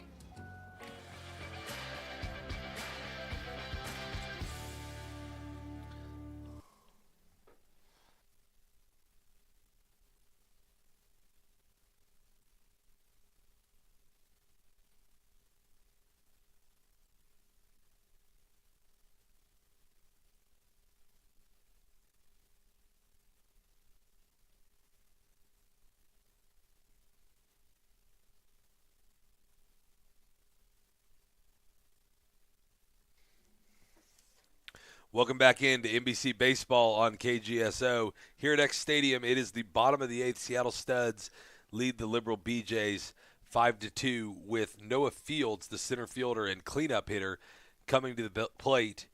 S1: Welcome back into NBC Baseball on KGSO. Here at X Stadium, it is the bottom of the 8th. Seattle Studs lead the Liberal BJs 5-2 with Noah Fields, the center fielder and cleanup hitter, coming to the plate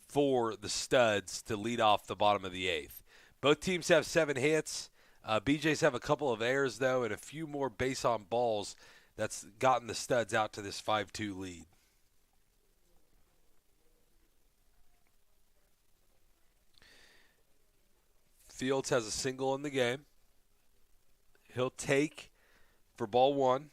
S1: for the Studs to lead off the bottom of the 8th. Both teams have 7 hits. BJs have a couple of errors, though, and a few more base on balls that's gotten the Studs out to this 5-2 lead. Fields has a single in the game. He'll take for ball 1.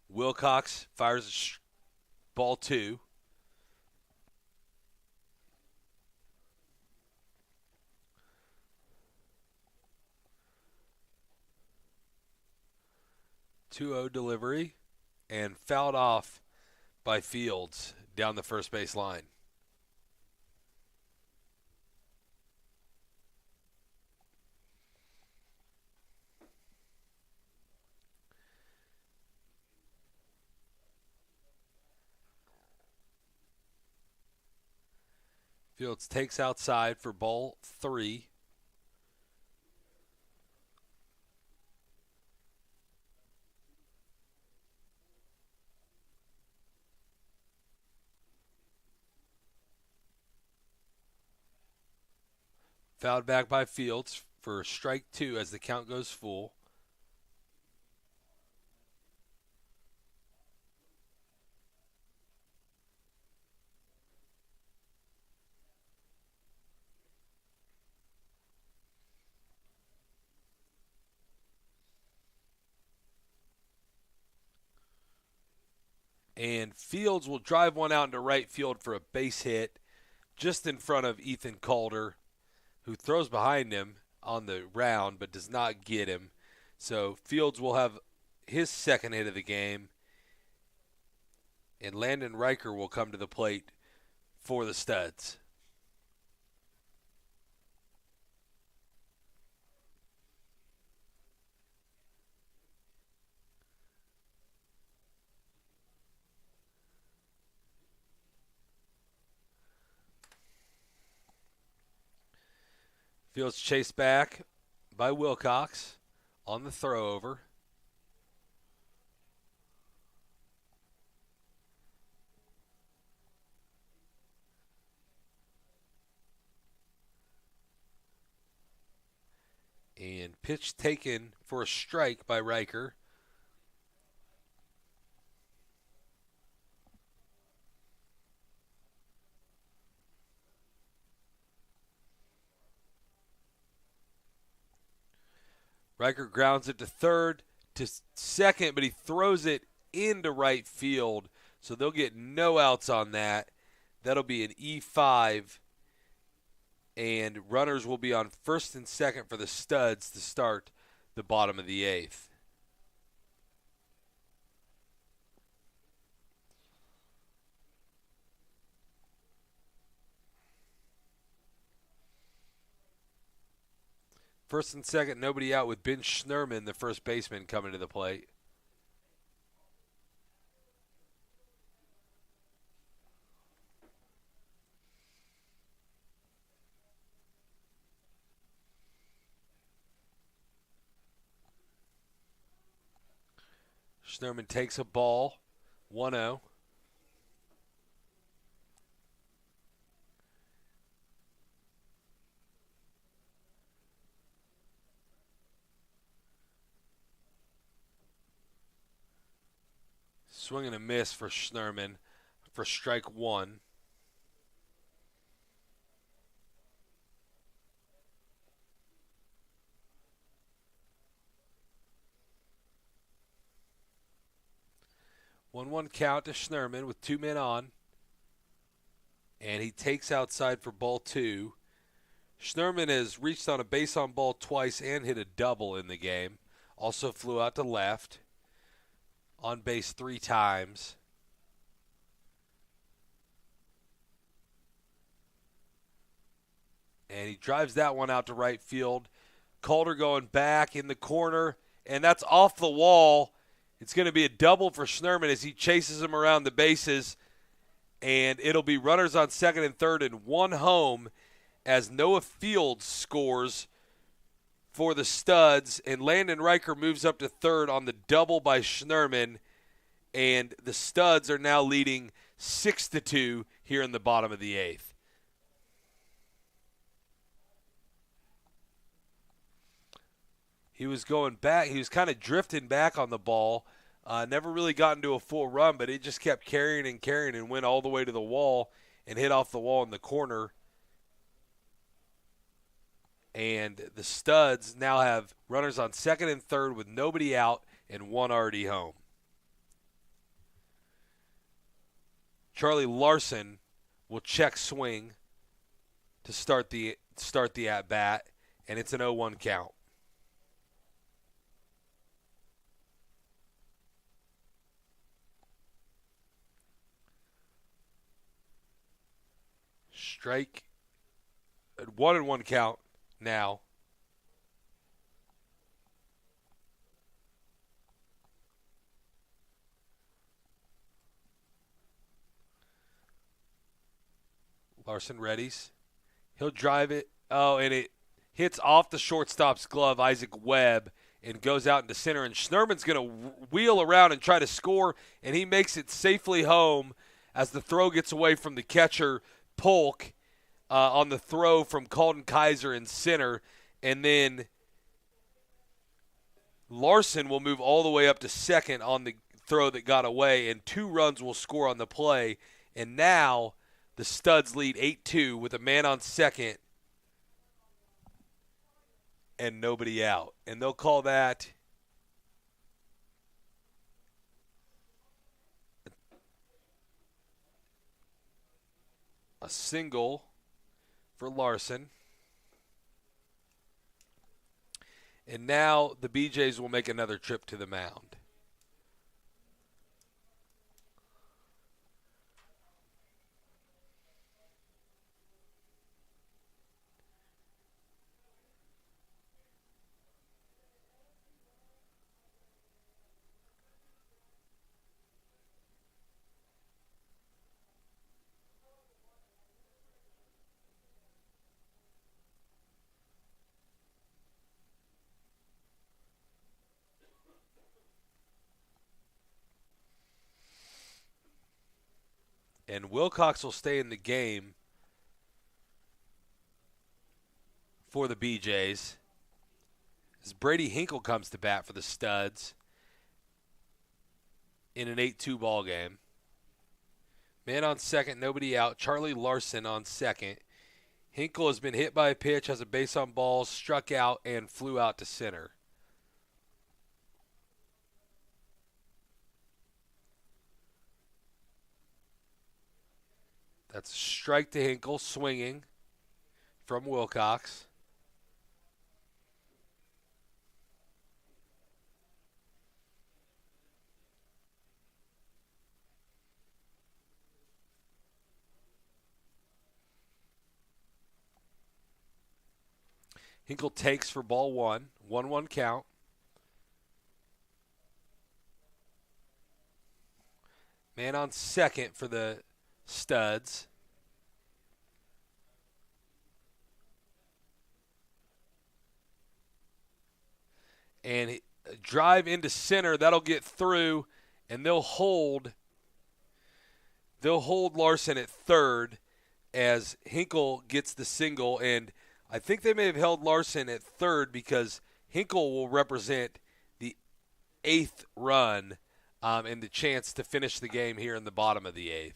S1: Wilcox fires ball 2. Delivery and fouled off by Fields down the first base line. Fields takes outside for ball 3. Fouled back by Fields for strike 2 as the count goes full. And Fields will drive one out into right field for a base hit just in front of Ethan Calder, who throws behind him on the round but does not get him. So Fields will have his second hit of the game, and Landon Riker will come to the plate for the Studs. Fields chased back by Wilcox on the throw over. And pitch taken for a strike by Riker. Riker grounds it to third, to second, but he throws it into right field, so they'll get no outs on that. That'll be an E5, and runners will be on first and second for the Studs to start the bottom of the 8th. First and second, nobody out with Ben Schnurman, the first baseman, coming to the plate. Schnurman takes a ball, 1-0. Swing and a miss for Schnurman for strike 1. One count to Schnurman with 2 men on. And he takes outside for ball 2. Schnurman has reached on a base on ball twice and hit a double in the game. Also flew out to left. On base 3 times. And he drives that one out to right field. Calder going back in the corner, and that's off the wall. It's going to be a double for Schnurman as he chases him around the bases. And it'll be runners on second and third and 1 home as Noah Fields scores for the Studs, and Landon Riker moves up to third on the double by Schnurman, and the Studs are now leading 6-2 here in the bottom of the 8th. He was going back. He was kind of drifting back on the ball. Never really got into a full run, but it just kept carrying and went all the way to the wall and hit off the wall in the corner. And the Studs now have runners on second and third with nobody out and 1 already home. Charlie Larson will check swing to start the at-bat, and it's an 0-1 count. Strike at 1-1 count now. Larson readies. He'll drive it. Oh, and it hits off the shortstop's glove, Isaac Webb, and goes out into center. And Schnurman's going to wheel around and try to score, and he makes it safely home as the throw gets away from the catcher, Polk, on the throw from Colton Kaiser in center. And then Larson will move all the way up to second on the throw that got away, and 2 runs will score on the play. And now the Studs lead 8-2 with a man on second and nobody out. And they'll call that a single for Larson. And now the BJs will make another trip to the mound. And Wilcox will stay in the game for the BJs as Brady Hinkle comes to bat for the Studs in an 8-2 ball game. Man on second, nobody out. Charlie Larson on second. Hinkle has been hit by a pitch, has a base on balls, struck out, and flew out to center. That's a strike to Hinkle, swinging from Wilcox. Hinkle takes for ball 1. 1-1 count. Man on second for the Studs. And drive into center, that'll get through, and they'll hold Larson at third as Hinkle gets the single. And I think they may have held Larson at third because Hinkle will represent the 8th run and the chance to finish the game here in the bottom of the 8th.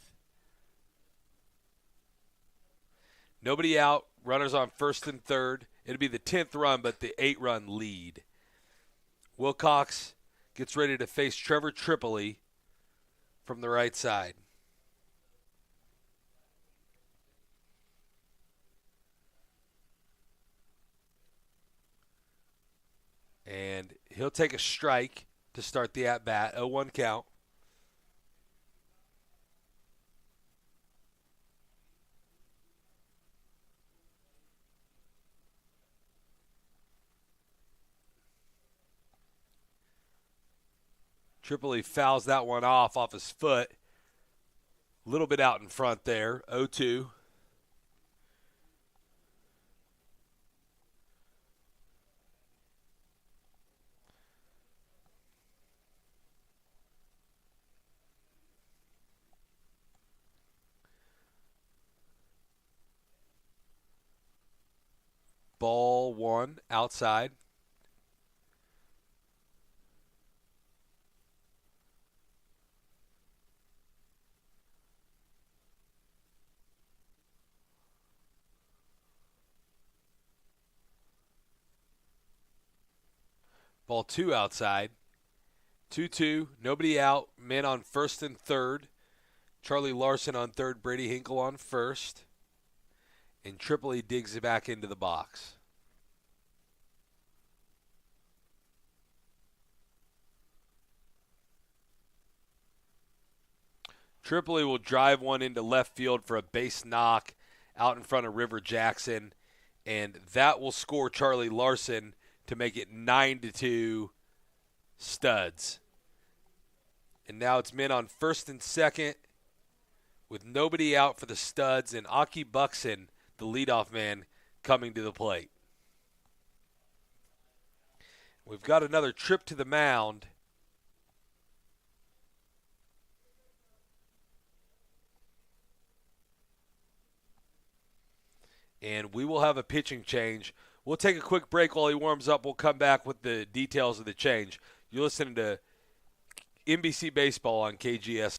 S1: Nobody out, runners on first and third. It'll be the 10th run, but the 8-run lead. Wilcox gets ready to face Trevor Tripoli from the right side. And he'll take a strike to start the at-bat. 0-1 count. Tripoli fouls that one off his foot. A little bit out in front there. 0-2. Ball 1 outside. Ball 2 outside. 2-2, nobody out. Men on first and third. Charlie Larson on third, Brady Hinkle on first. And Tripoli digs it back into the box. Tripoli will drive one into left field for a base knock out in front of River Jackson. And that will score Charlie Larson to make it 9-2 Studs. And now it's men on first and second with nobody out for the Studs and Aki Buxton, the leadoff man, coming to the plate. We've got another trip to the mound. And we will have a pitching change. We'll take a quick break while he warms up. We'll come back with the details of the change. You're listening to NBC Baseball on KGS.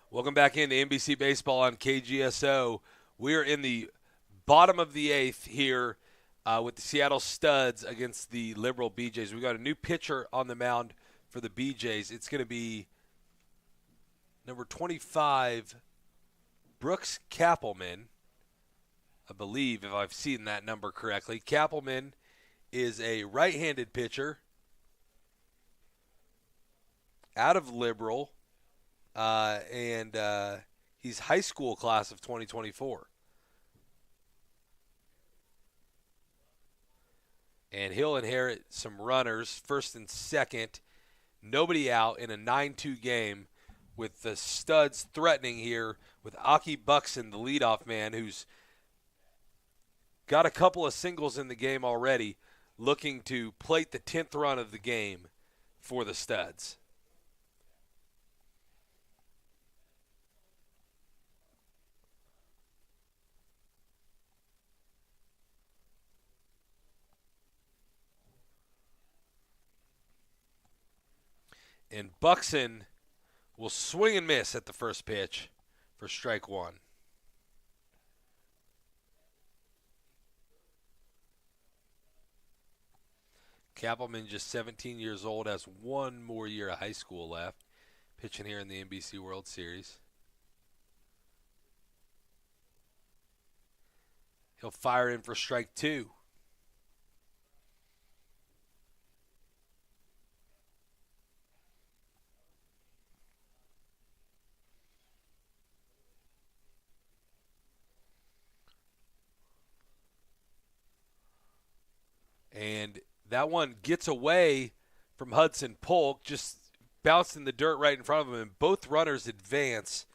S1: Welcome back into NBC Baseball on KGSO. We are in the bottom of the eighth here with the Seattle Studs against the Liberal BJs. We've got a new pitcher on the mound for the BJs. It's going to be number 25, Brooks Kappelman, I believe, if I've seen that number correctly. Kappelman is a right-handed pitcher out of Liberal. And he's high school class of 2024. And he'll inherit some runners, first and second. Nobody out in a 9-2 game with the Studs threatening here with Aki Buxton, the leadoff man, who's got a couple of singles in the game already, looking to plate the 10th run of the game for the Studs. And Buxton will swing and miss at the first pitch for strike one. Kappelman, just 17 years old, has one more year of high school left, pitching here in the NBC World Series. He'll fire in for strike two. And that one gets away from Hudson Polk, just bounced in the dirt right in front of him, and both runners advance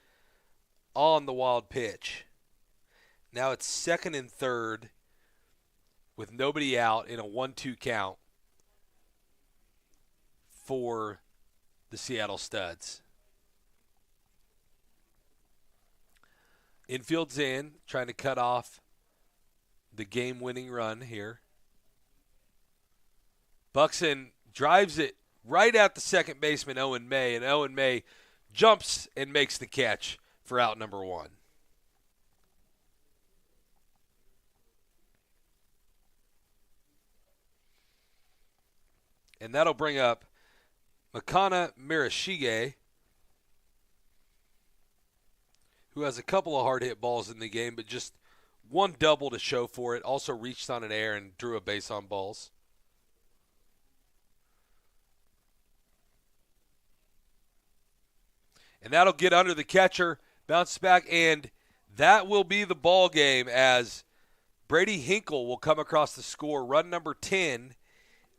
S1: on the wild pitch. Now it's second and third with nobody out in a 1-2 count for the Seattle Studs. Infield's in, trying to cut off the game-winning run here. Buxton drives it right at the second baseman, Owen May, and Owen May jumps and makes the catch for out number one. And that'll bring up Makana Mirashige, who has a couple of hard hit balls in the game, but just one double to show for it. Also reached on an air and drew a base on balls. And that'll get under the catcher, bounce back, and that will be the ball game as Brady Hinkle will come across the score, run number 10,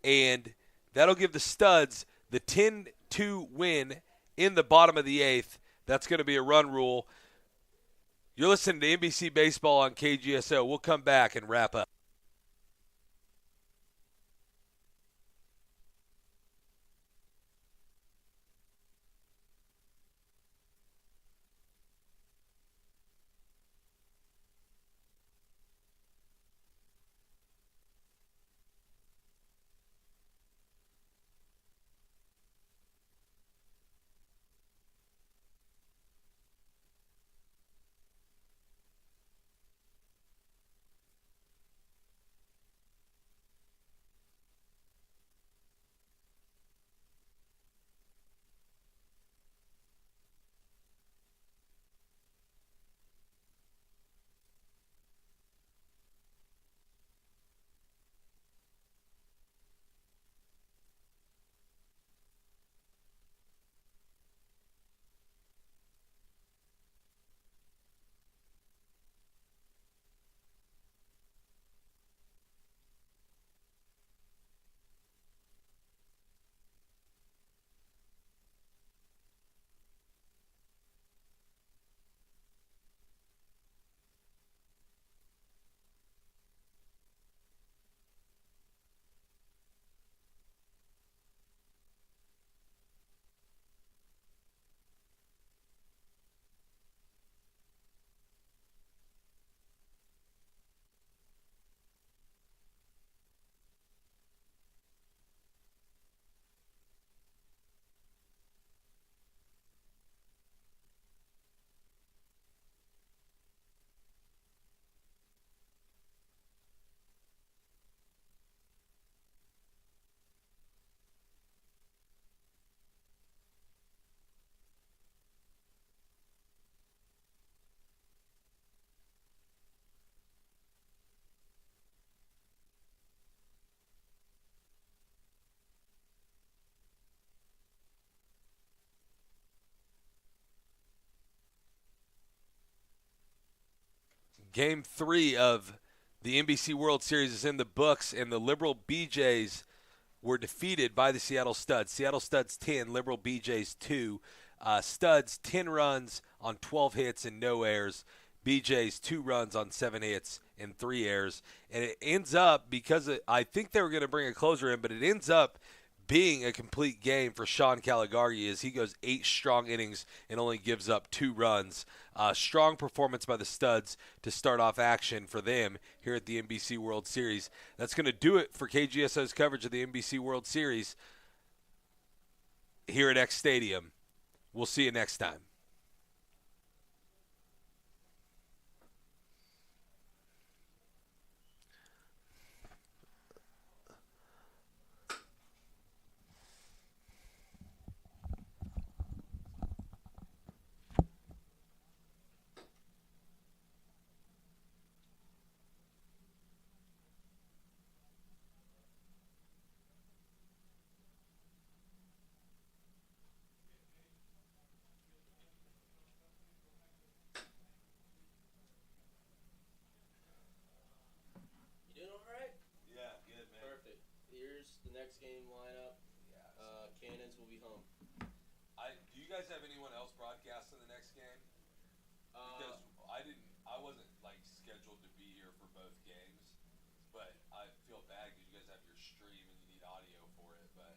S1: and That'll give the Studs the 10-2 win in the bottom of the 8th. That's going to be a run rule. You're listening to NBC Baseball on KGSO. We'll come back and wrap up. Game 3 of the NBC World Series is in the books, and the Liberal BJs were defeated by the Seattle Studs. Seattle Studs 10, Liberal BJs 2. Studs 10 runs on 12 hits and no errors. BJs 2 runs on 7 hits and 3 errors. And it ends up, because I think they were going to bring a closer in, but it ends up being a complete game for Sean Caligari as he goes 8 strong innings and only gives up 2 runs. Strong performance by the Studs to start off action for them here at the NBC World Series. That's going to do it for KGSO's coverage of the NBC World Series here at X Stadium. We'll see you next time.
S18: Next game lineup. Cannons will be home.
S1: Do you guys have anyone else broadcasting the next game? Because I wasn't scheduled to be here for both games, but I feel bad because you guys have your stream and you need audio for it. But